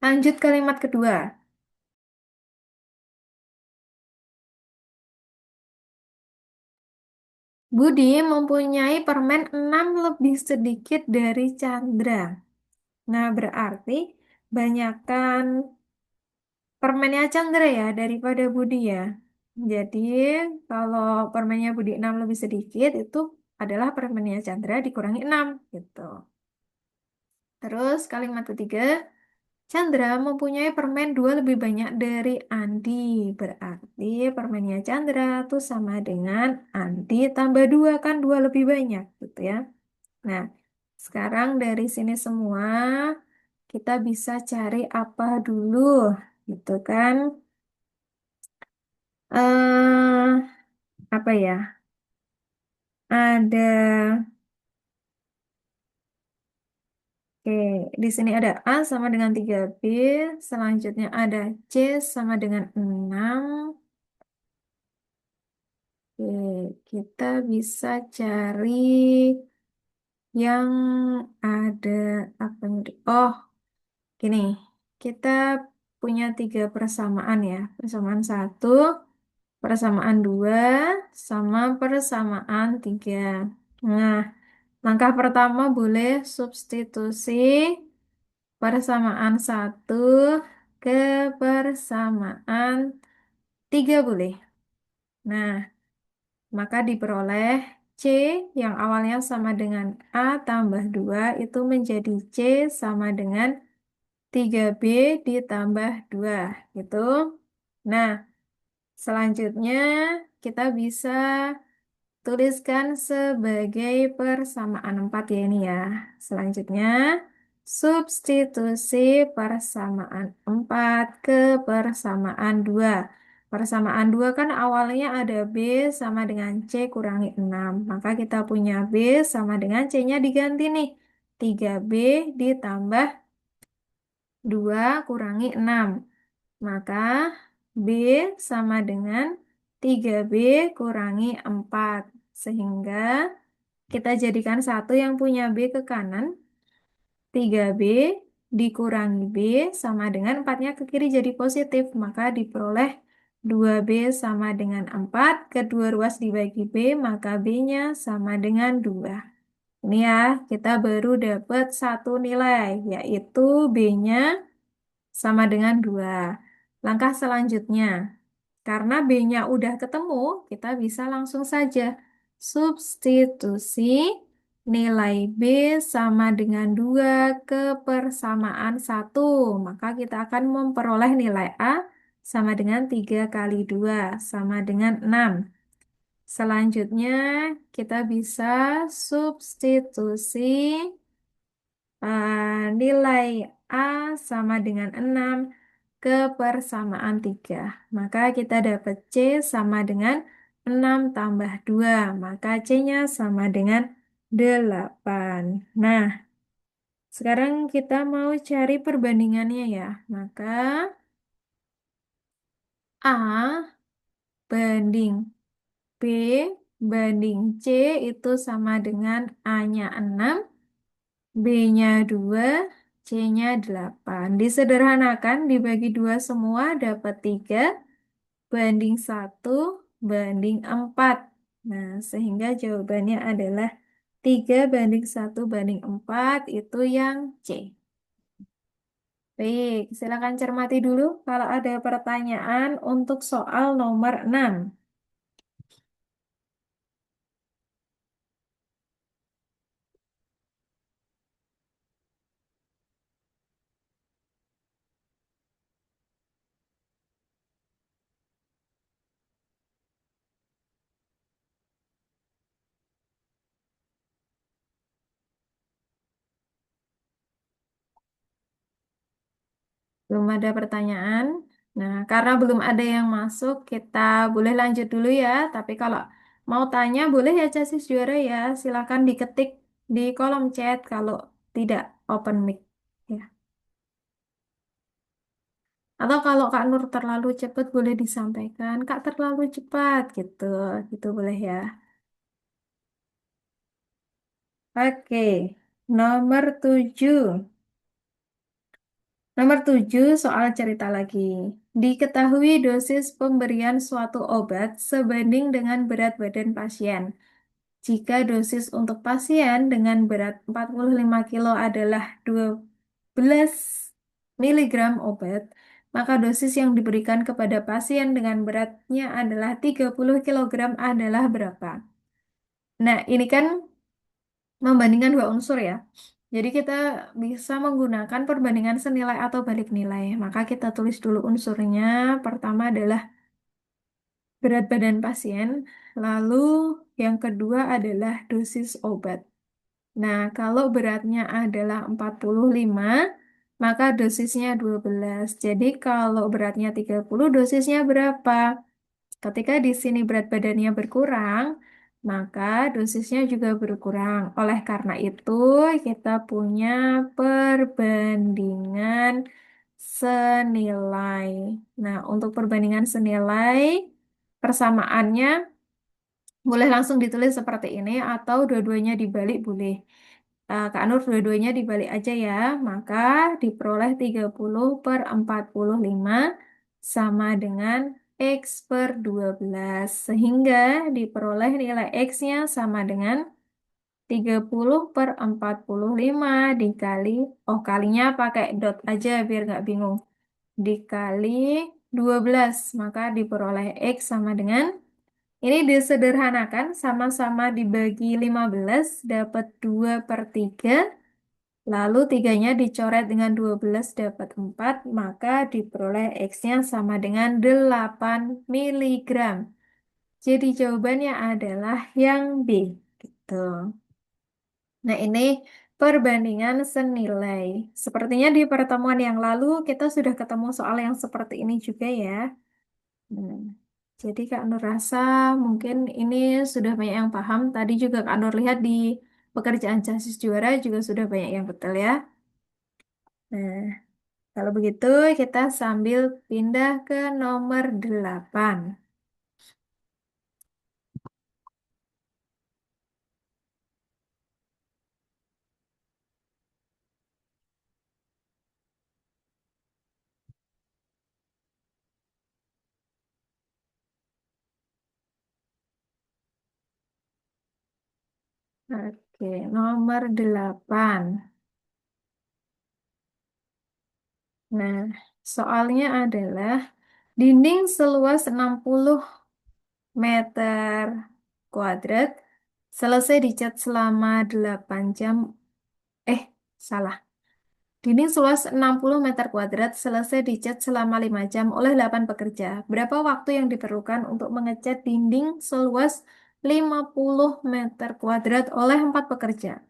Lanjut kalimat kedua. Budi mempunyai permen 6 lebih sedikit dari Chandra. Nah, berarti banyakkan permennya Chandra ya daripada Budi ya. Jadi, kalau permennya Budi 6 lebih sedikit, itu adalah permennya Chandra dikurangi 6 gitu. Terus kalimat ketiga, Chandra mempunyai permen 2 lebih banyak dari Andi. Berarti permennya Chandra itu sama dengan Andi tambah 2 kan 2 lebih banyak gitu ya. Nah, sekarang dari sini semua kita bisa cari apa dulu gitu kan. Apa ya? Ada, oke, di sini ada A sama dengan 3B, selanjutnya ada C sama dengan 6. Oke, kita bisa cari yang ada apa nih? Oh, gini, kita punya 3 persamaan ya. Persamaan 1, persamaan 2, sama persamaan 3. Nah, langkah pertama boleh substitusi persamaan 1 ke persamaan 3 boleh. Nah, maka diperoleh C yang awalnya sama dengan A tambah 2 itu menjadi C sama dengan 3B ditambah 2 gitu. Nah, Selanjutnya, kita bisa tuliskan sebagai persamaan 4 ya ini ya. Selanjutnya, substitusi persamaan 4 ke persamaan 2. Persamaan 2 kan awalnya ada B sama dengan C kurangi 6. Maka kita punya B sama dengan C-nya diganti nih. 3B ditambah 2 kurangi 6. Maka B sama dengan 3B kurangi 4. Sehingga kita jadikan satu yang punya B ke kanan. 3B dikurangi B sama dengan 4-nya ke kiri jadi positif. Maka diperoleh 2B sama dengan 4. Kedua ruas dibagi B, maka B-nya sama dengan 2. Ini ya, kita baru dapat satu nilai, yaitu B-nya sama dengan 2. Langkah selanjutnya, karena B-nya udah ketemu, kita bisa langsung saja substitusi nilai B sama dengan 2 ke persamaan 1. Maka kita akan memperoleh nilai A sama dengan 3 kali 2 sama dengan 6. Selanjutnya, kita bisa substitusi nilai A sama dengan 6 ke persamaan 3. Maka kita dapat C sama dengan 6 tambah 2. Maka C-nya sama dengan 8. Nah, sekarang kita mau cari perbandingannya ya. Maka A banding B banding C itu sama dengan A-nya 6, B-nya 2, C-nya 8. Disederhanakan, dibagi 2 semua dapat 3, banding 1, banding 4. Nah, sehingga jawabannya adalah 3 banding 1 banding 4, itu yang C. Baik, silakan cermati dulu kalau ada pertanyaan untuk soal nomor 6. Belum ada pertanyaan. Nah, karena belum ada yang masuk, kita boleh lanjut dulu ya. Tapi kalau mau tanya, boleh ya Casis Juara ya. Silakan diketik di kolom chat kalau tidak open mic. Ya. Atau kalau Kak Nur terlalu cepat, boleh disampaikan. Kak terlalu cepat gitu. Gitu boleh ya. Oke, nomor 7. Nomor 7, soal cerita lagi. Diketahui dosis pemberian suatu obat sebanding dengan berat badan pasien. Jika dosis untuk pasien dengan berat 45 kilo adalah 12 miligram obat, maka dosis yang diberikan kepada pasien dengan beratnya adalah 30 kilogram adalah berapa? Nah, ini kan membandingkan dua unsur ya. Jadi kita bisa menggunakan perbandingan senilai atau balik nilai. Maka kita tulis dulu unsurnya. Pertama adalah berat badan pasien. Lalu yang kedua adalah dosis obat. Nah, kalau beratnya adalah 45, maka dosisnya 12. Jadi kalau beratnya 30, dosisnya berapa? Ketika di sini berat badannya berkurang, maka dosisnya juga berkurang. Oleh karena itu, kita punya perbandingan senilai. Nah, untuk perbandingan senilai, persamaannya boleh langsung ditulis seperti ini atau dua-duanya dibalik boleh. Kak Nur dua-duanya dibalik aja ya. Maka diperoleh 30/45 sama dengan X per 12. Sehingga diperoleh nilai X-nya sama dengan 30/45 dikali, oh kalinya pakai dot aja biar nggak bingung. Dikali 12, maka diperoleh X sama dengan, ini disederhanakan, sama-sama dibagi 15, dapat 2/3. Lalu tiganya dicoret dengan 12 dapat 4, maka diperoleh X-nya sama dengan 8 miligram. Jadi jawabannya adalah yang B. Gitu. Nah, ini perbandingan senilai. Sepertinya di pertemuan yang lalu kita sudah ketemu soal yang seperti ini juga ya. Hmm. Jadi Kak Nur rasa mungkin ini sudah banyak yang paham. Tadi juga Kak Nur lihat di pekerjaan Jasis Juara juga sudah banyak yang betul ya. Nah, kalau begitu kita sambil pindah ke nomor 8. Oke, nomor 8. Nah, soalnya adalah dinding seluas 60 meter kuadrat selesai dicat selama 8 jam. Eh, salah. Dinding seluas 60 meter kuadrat selesai dicat selama 5 jam oleh 8 pekerja. Berapa waktu yang diperlukan untuk mengecat dinding seluas 50 meter kuadrat oleh 4 pekerja?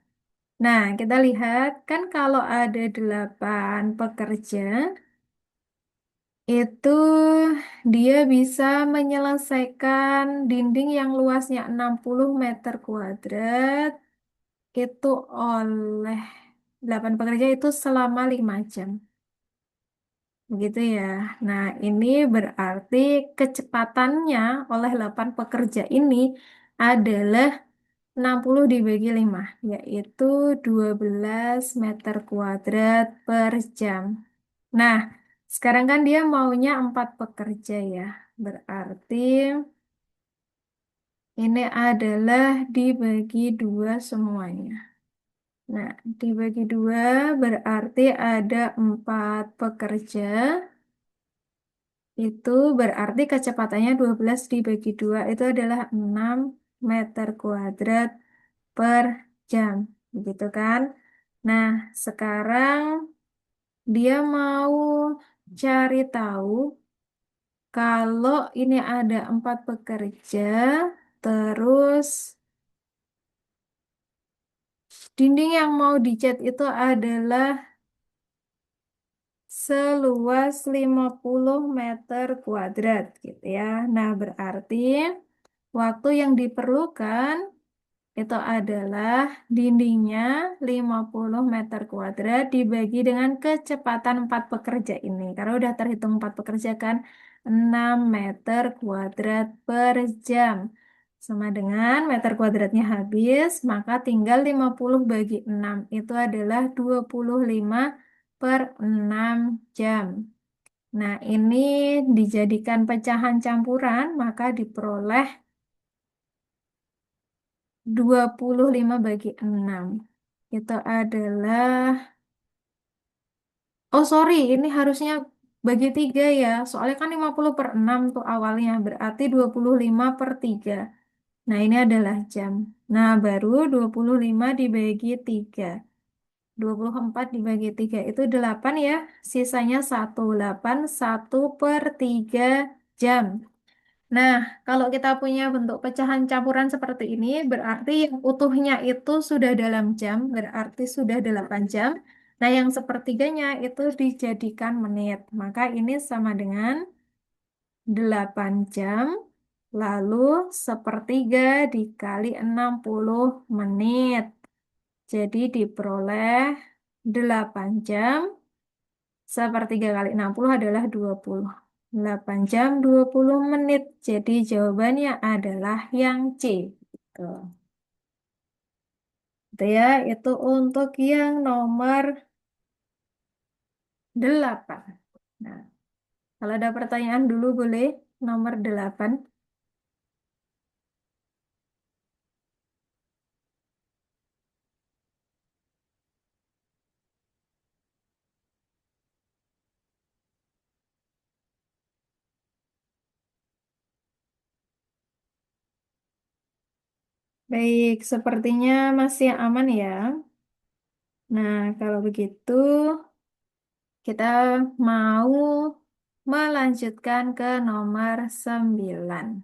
Nah, kita lihat kan kalau ada 8 pekerja, itu dia bisa menyelesaikan dinding yang luasnya 60 meter kuadrat itu oleh 8 pekerja itu selama 5 jam. Begitu ya. Nah, ini berarti kecepatannya oleh 8 pekerja ini adalah 60 dibagi 5, yaitu 12 meter kuadrat per jam. Nah, sekarang kan dia maunya 4 pekerja ya. Berarti ini adalah dibagi 2 semuanya. Nah, dibagi 2 berarti ada 4 pekerja. Itu berarti kecepatannya 12 dibagi 2 itu adalah 6 meter kuadrat per jam. Begitu kan? Nah, sekarang dia mau cari tahu kalau ini ada 4 pekerja, terus dinding yang mau dicat itu adalah seluas 50 meter kuadrat gitu ya. Nah, berarti waktu yang diperlukan itu adalah dindingnya 50 meter kuadrat dibagi dengan kecepatan 4 pekerja ini. Karena udah terhitung 4 pekerja kan 6 meter kuadrat per jam. Sama dengan meter kuadratnya habis, maka tinggal 50 bagi 6. Itu adalah 25 per 6 jam. Nah, ini dijadikan pecahan campuran, maka diperoleh 25 bagi 6. Itu adalah, oh sorry, ini harusnya bagi 3 ya. Soalnya kan 50 per 6 tuh awalnya, berarti 25 per 3. Nah, ini adalah jam. Nah, baru 25 dibagi 3. 24 dibagi 3 itu 8 ya. Sisanya 1. 8, 1 per 3 jam. Nah, kalau kita punya bentuk pecahan campuran seperti ini, berarti yang utuhnya itu sudah dalam jam, berarti sudah 8 jam. Nah, yang sepertiganya itu dijadikan menit. Maka ini sama dengan 8 jam, lalu sepertiga dikali 60 menit. Jadi diperoleh 8 jam, sepertiga kali 60 adalah 20. 8 jam 20 menit. Jadi jawabannya adalah yang C. Gitu. Itu ya, itu untuk yang nomor 8. Nah, kalau ada pertanyaan dulu boleh nomor 8. Baik, sepertinya masih aman ya. Nah, kalau begitu kita mau melanjutkan ke nomor 9.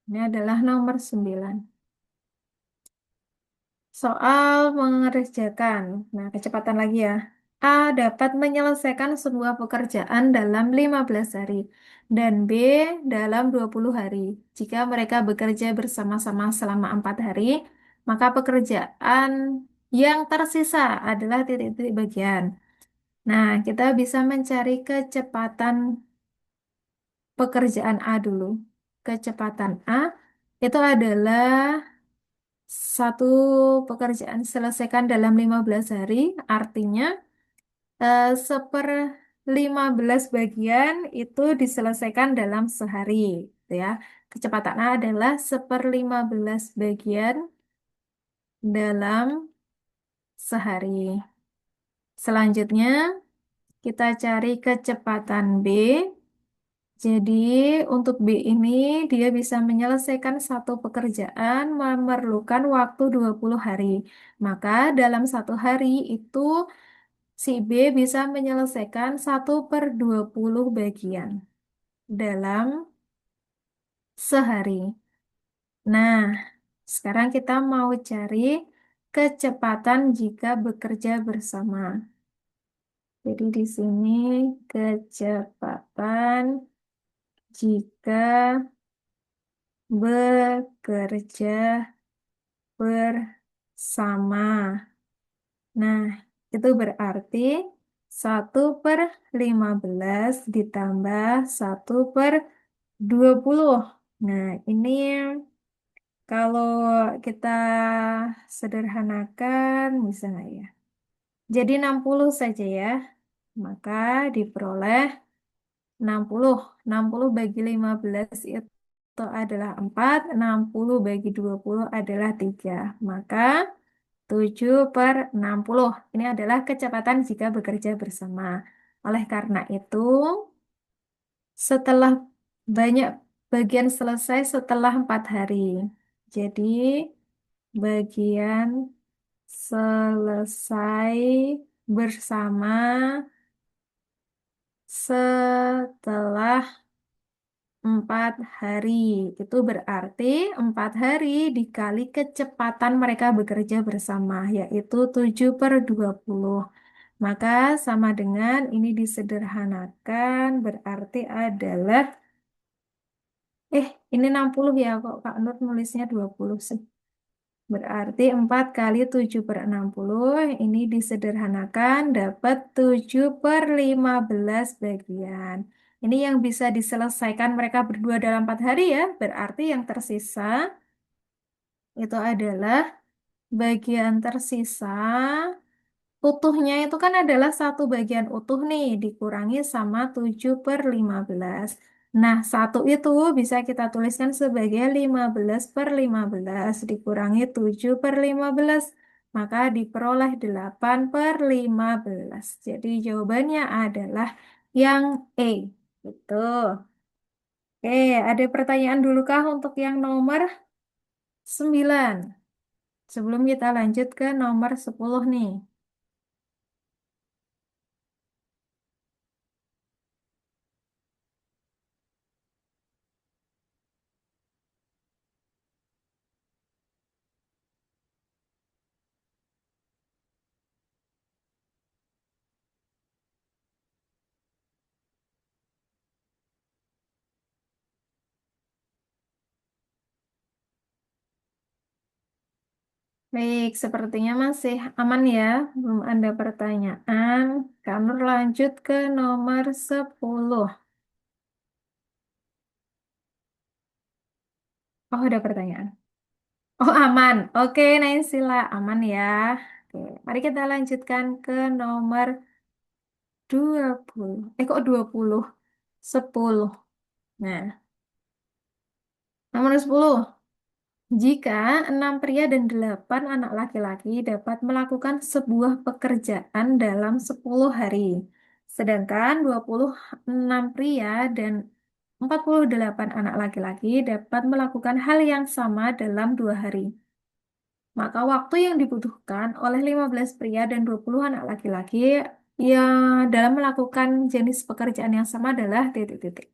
Ini adalah nomor 9. Soal mengerjakan. Nah, kecepatan lagi ya. A dapat menyelesaikan sebuah pekerjaan dalam 15 hari dan B dalam 20 hari. Jika mereka bekerja bersama-sama selama 4 hari, maka pekerjaan yang tersisa adalah titik-titik bagian. Nah, kita bisa mencari kecepatan pekerjaan A dulu. Kecepatan A itu adalah satu pekerjaan selesaikan dalam 15 hari, artinya seper 15 bagian itu diselesaikan dalam sehari, gitu ya. Kecepatan A adalah seper 15 bagian dalam sehari. Selanjutnya, kita cari kecepatan B. Jadi, untuk B ini dia bisa menyelesaikan satu pekerjaan memerlukan waktu 20 hari. Maka dalam satu hari itu si B bisa menyelesaikan 1/20 bagian dalam sehari. Nah, sekarang kita mau cari kecepatan jika bekerja bersama. Jadi di sini kecepatan jika bekerja bersama. Nah, itu berarti 1/15 ditambah 1/20. Nah, ini kalau kita sederhanakan, bisa nggak ya? Jadi 60 saja ya. Maka diperoleh 60. 60 bagi 15 itu adalah 4. 60 bagi 20 adalah 3. Maka 7/60. Ini adalah kecepatan jika bekerja bersama. Oleh karena itu, setelah banyak bagian selesai setelah 4 hari. Jadi, bagian selesai bersama setelah 4 hari. Itu berarti 4 hari dikali kecepatan mereka bekerja bersama, yaitu 7/20. Maka sama dengan ini disederhanakan berarti adalah ini 60 ya kok Kak Nur nulisnya 20 sih. Berarti 4 kali 7/60 ini disederhanakan dapat 7/15 bagian. Ini yang bisa diselesaikan mereka berdua dalam 4 hari ya. Berarti yang tersisa itu adalah bagian tersisa. Utuhnya itu kan adalah satu bagian utuh nih, dikurangi sama 7/15. Nah, satu itu bisa kita tuliskan sebagai 15/15 dikurangi 7/15. Maka diperoleh 8/15. Jadi jawabannya adalah yang E. Itu. Oke, ada pertanyaan dulu kah untuk yang nomor 9? Sebelum kita lanjut ke nomor 10 nih. Baik, sepertinya masih aman ya. Belum ada pertanyaan. Kamu lanjut ke nomor 10. Oh, ada pertanyaan. Oh, aman. Oke, Naysila, aman ya. Oke, mari kita lanjutkan ke nomor 20. Kok 20? 10. Nah, nomor 10. Jika 6 pria dan 8 anak laki-laki dapat melakukan sebuah pekerjaan dalam 10 hari, sedangkan 26 pria dan 48 anak laki-laki dapat melakukan hal yang sama dalam 2 hari. Maka waktu yang dibutuhkan oleh 15 pria dan 20 anak laki-laki ya dalam melakukan jenis pekerjaan yang sama adalah titik-titik.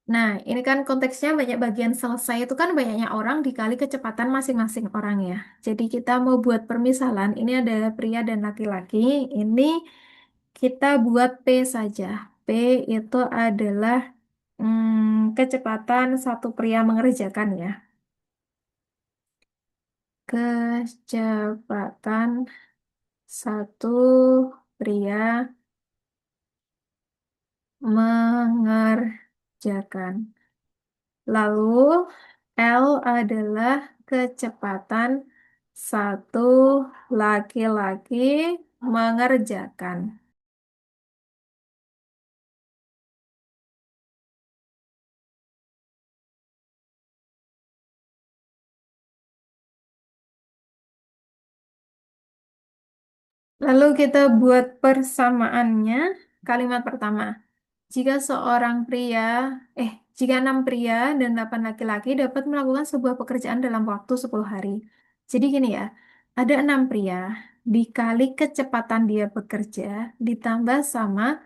Nah, ini kan konteksnya banyak bagian selesai itu kan banyaknya orang dikali kecepatan masing-masing orang ya. Jadi kita mau buat permisalan, ini ada pria dan laki-laki, ini kita buat P saja. P itu adalah kecepatan satu pria mengerjakan ya. Kecepatan satu pria mengerjakan. Lalu L adalah kecepatan satu laki-laki mengerjakan. Lalu kita buat persamaannya. Kalimat pertama. Jika seorang pria, eh, jika 6 pria dan 8 laki-laki dapat melakukan sebuah pekerjaan dalam waktu 10 hari. Jadi gini ya, ada 6 pria, dikali kecepatan dia bekerja, ditambah sama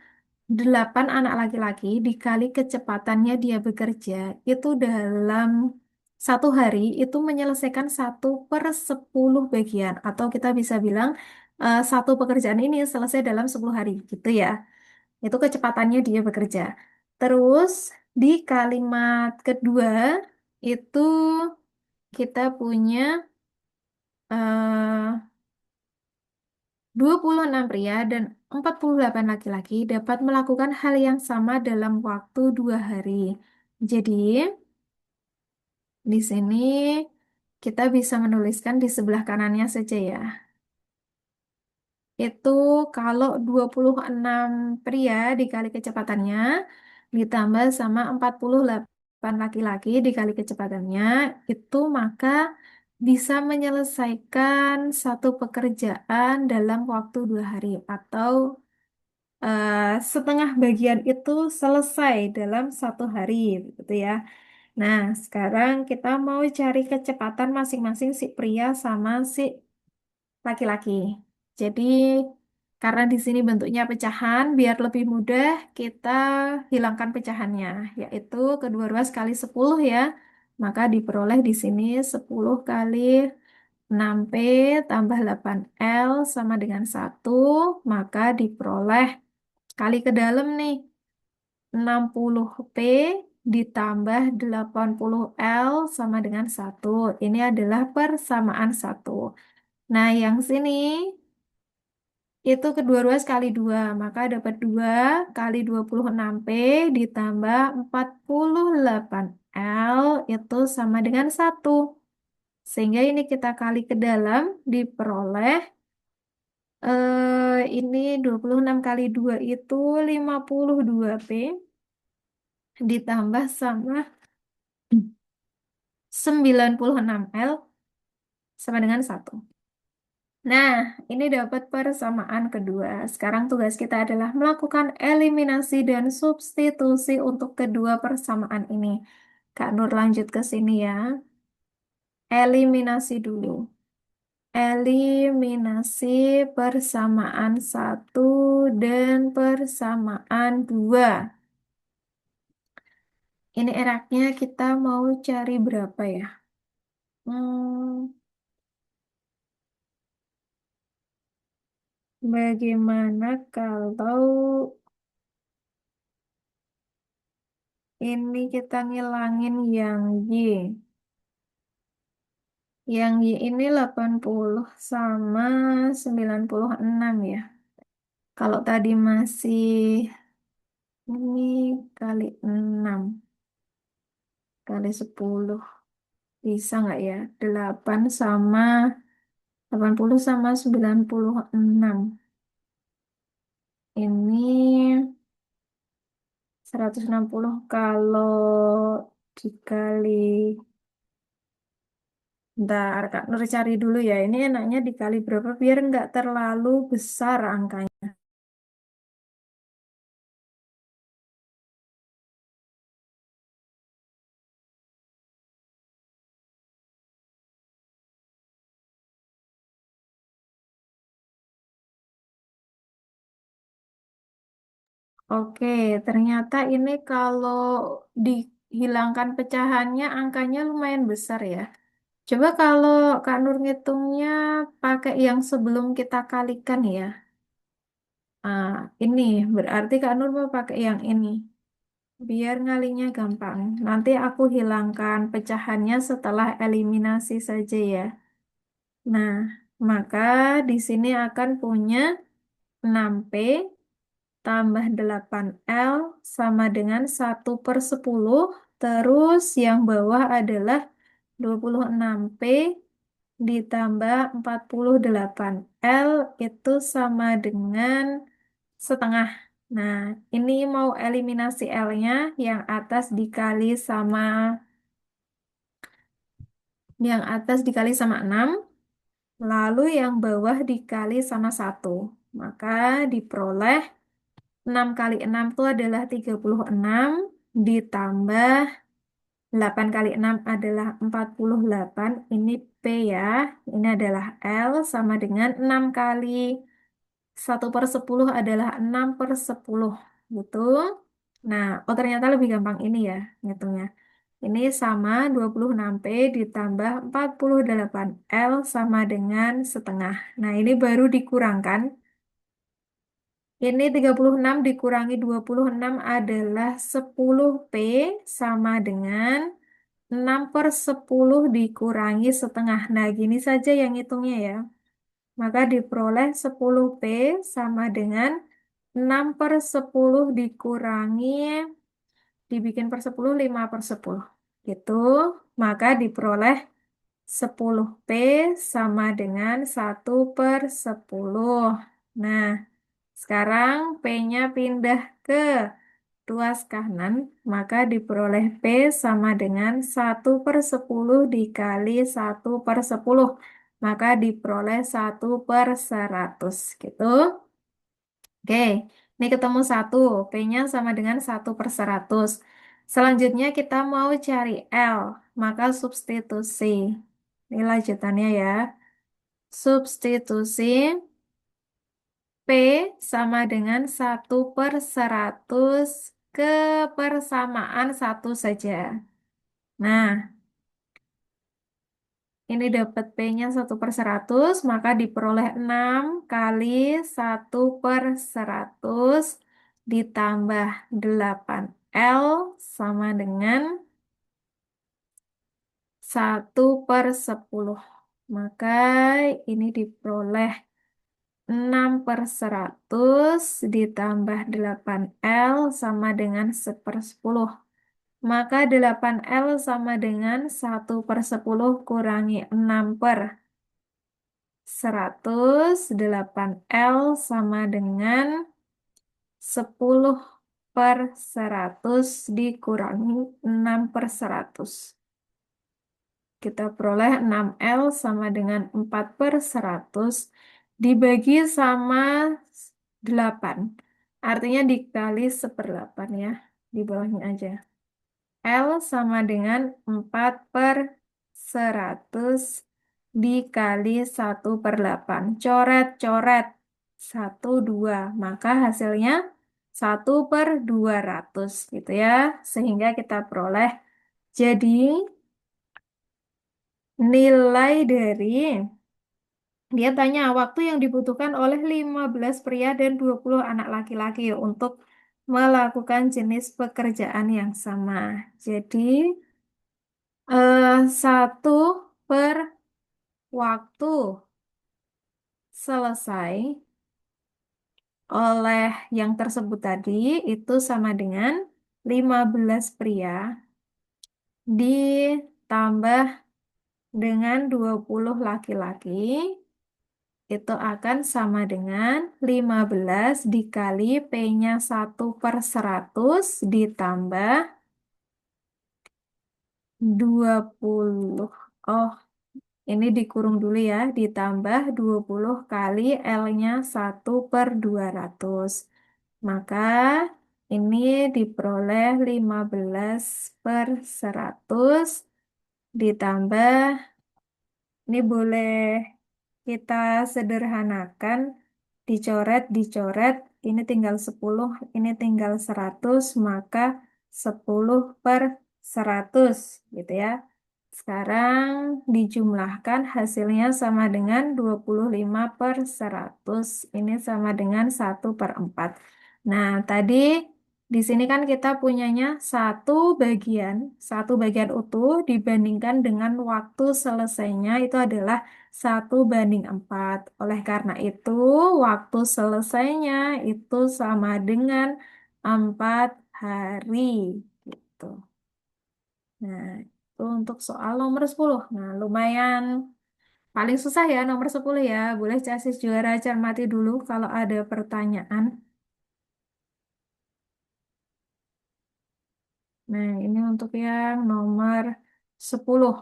8 anak laki-laki, dikali kecepatannya dia bekerja, itu dalam 1 hari, itu menyelesaikan 1/10 bagian. Atau kita bisa bilang, satu pekerjaan ini selesai dalam 10 hari, gitu ya. Itu kecepatannya dia bekerja. Terus di kalimat kedua itu kita punya 26 pria dan 48 laki-laki dapat melakukan hal yang sama dalam waktu 2 hari. Jadi di sini kita bisa menuliskan di sebelah kanannya saja ya. Itu kalau 26 pria dikali kecepatannya ditambah sama 48 laki-laki dikali kecepatannya itu maka bisa menyelesaikan satu pekerjaan dalam waktu 2 hari atau setengah bagian itu selesai dalam 1 hari gitu ya. Nah, sekarang kita mau cari kecepatan masing-masing si pria sama si laki-laki. Jadi, karena di sini bentuknya pecahan, biar lebih mudah kita hilangkan pecahannya, yaitu kedua ruas kali 10 ya. Maka diperoleh di sini 10 kali 6P tambah 8L sama dengan 1, maka diperoleh kali ke dalam nih 60P ditambah 80L sama dengan 1. Ini adalah persamaan 1. Nah, yang sini itu kedua ruas kali 2, maka dapat 2 kali 26P ditambah 48L itu sama dengan 1. Sehingga ini kita kali ke dalam diperoleh ini 26 kali 2 itu 52P ditambah sama 96L sama dengan 1. Nah, ini dapat persamaan kedua. Sekarang tugas kita adalah melakukan eliminasi dan substitusi untuk kedua persamaan ini. Kak Nur lanjut ke sini ya. Eliminasi dulu. Eliminasi persamaan satu dan persamaan 2. Ini eraknya kita mau cari berapa ya? Hmm, bagaimana kalau ini kita ngilangin yang Y. Yang Y ini 80 sama 96 ya. Kalau tadi masih ini kali 6 kali 10 bisa nggak ya? 80 sama 96. Ini 160 kalau dikali. Bentar, Kak Nur cari dulu ya. Ini enaknya dikali berapa biar nggak terlalu besar angkanya. Oke, ternyata ini kalau dihilangkan pecahannya angkanya lumayan besar ya. Coba kalau Kak Nur ngitungnya pakai yang sebelum kita kalikan ya. Ah, ini berarti Kak Nur mau pakai yang ini. Biar ngalinya gampang. Nanti aku hilangkan pecahannya setelah eliminasi saja ya. Nah, maka di sini akan punya 6P tambah 8L sama dengan 1/10. Terus yang bawah adalah 26P ditambah 48L itu sama dengan setengah. Nah, ini mau eliminasi L-nya, yang atas dikali sama yang atas dikali sama 6, lalu yang bawah dikali sama 1. Maka diperoleh 6 kali 6 itu adalah 36 ditambah 8 kali 6 adalah 48. Ini P ya. Ini adalah L sama dengan 6 kali 1/10 adalah 6/10. Gitu. Nah, oh ternyata lebih gampang ini ya ngitungnya. Ini sama 26P ditambah 48L sama dengan setengah. Nah, ini baru dikurangkan. Ini 36 dikurangi 26 adalah 10P sama dengan 6/10 dikurangi setengah. Nah, gini saja yang hitungnya ya. Maka diperoleh 10P sama dengan 6/10 dikurangi, dibikin per 10, 5/10. Gitu. Maka diperoleh 10P sama dengan 1/10. Nah, sekarang P-nya pindah ke ruas kanan, maka diperoleh P sama dengan 1/10 dikali 1/10. Maka diperoleh 1/100 gitu. Oke, ini ketemu 1. P-nya sama dengan 1/100. Selanjutnya kita mau cari L, maka substitusi. Ini lanjutannya ya. Substitusi P sama dengan 1/100 ke persamaan 1 saja. Nah, ini dapat P-nya 1/100, maka diperoleh 6 kali 1/100 ditambah 8L sama dengan 1/10. Maka ini diperoleh 6/100 ditambah 8L sama dengan 1/10. Maka 8L sama dengan 1/10 kurangi 6/100. 8L sama dengan 10/100 dikurangi 6/100. Kita peroleh 6L sama dengan 4/100 dibagi sama 8. Artinya dikali 1/8 ya. Di bawahnya aja. L sama dengan 4/100 dikali 1/8. Coret-coret. 1, 2. Maka hasilnya 1/200 gitu ya. Sehingga kita peroleh jadi nilai dari, dia tanya waktu yang dibutuhkan oleh 15 pria dan 20 anak laki-laki untuk melakukan jenis pekerjaan yang sama. Jadi, satu per waktu selesai oleh yang tersebut tadi itu sama dengan 15 pria ditambah dengan 20 laki-laki itu akan sama dengan 15 dikali P-nya 1/100 ditambah 20. Oh, ini dikurung dulu ya, ditambah 20 kali L-nya 1/200. Maka ini diperoleh 15/100 ditambah, ini boleh kita sederhanakan, dicoret, dicoret, ini tinggal 10, ini tinggal 100, maka 10 per 100, gitu ya. Sekarang dijumlahkan hasilnya sama dengan 25 per 100. Ini sama dengan 1/4. Nah, tadi di sini kan kita punyanya satu bagian utuh dibandingkan dengan waktu selesainya itu adalah 1/4. Oleh karena itu, waktu selesainya itu sama dengan 4 hari. Gitu. Nah, itu untuk soal nomor 10. Nah, lumayan paling susah ya nomor 10 ya. Boleh casis juara cermati dulu kalau ada pertanyaan. Nah, ini untuk yang nomor 10.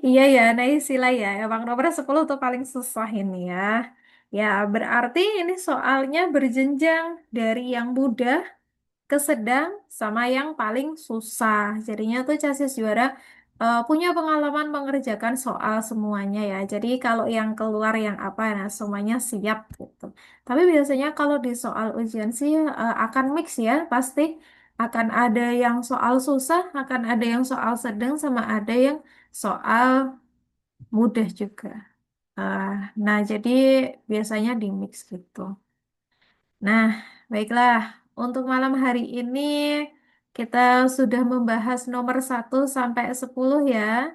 Iya ya, nah isilah ya. Emang nomor 10 tuh paling susah ini ya. Ya, berarti ini soalnya berjenjang dari yang mudah ke sedang sama yang paling susah. Jadinya tuh Casis Juara punya pengalaman mengerjakan soal semuanya ya. Jadi kalau yang keluar yang apa, nah semuanya siap gitu. Tapi biasanya kalau di soal ujian sih akan mix ya, pasti akan ada yang soal susah, akan ada yang soal sedang, sama ada yang soal mudah juga. Eh, nah, jadi biasanya di mix gitu. Nah, baiklah. Untuk malam hari ini kita sudah membahas nomor 1 sampai 10 ya.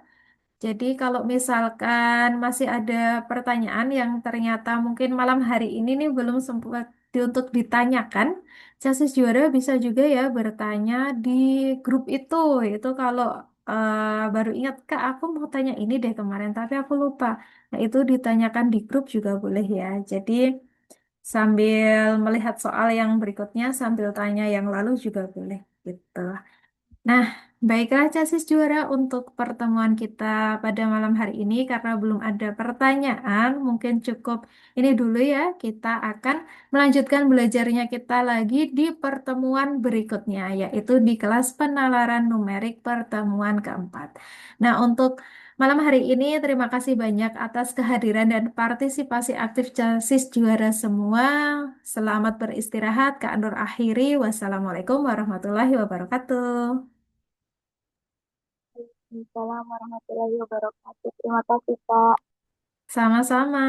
Jadi kalau misalkan masih ada pertanyaan yang ternyata mungkin malam hari ini nih belum sempat untuk ditanyakan, Casis Juara bisa juga ya bertanya di grup itu. Itu kalau baru ingat, Kak, aku mau tanya ini deh kemarin, tapi aku lupa. Nah, itu ditanyakan di grup juga boleh ya. Jadi sambil melihat soal yang berikutnya, sambil tanya yang lalu juga boleh gitu. Nah, baiklah Casis Juara untuk pertemuan kita pada malam hari ini karena belum ada pertanyaan, mungkin cukup ini dulu ya. Kita akan melanjutkan belajarnya kita lagi di pertemuan berikutnya, yaitu di kelas penalaran numerik pertemuan keempat. Nah, untuk malam hari ini terima kasih banyak atas kehadiran dan partisipasi aktif Casis Juara semua. Selamat beristirahat, Kak Nur akhiri. Wassalamualaikum warahmatullahi wabarakatuh. Waalaikumsalam warahmatullahi wabarakatuh. Terima kasih, Kak. Sama-sama.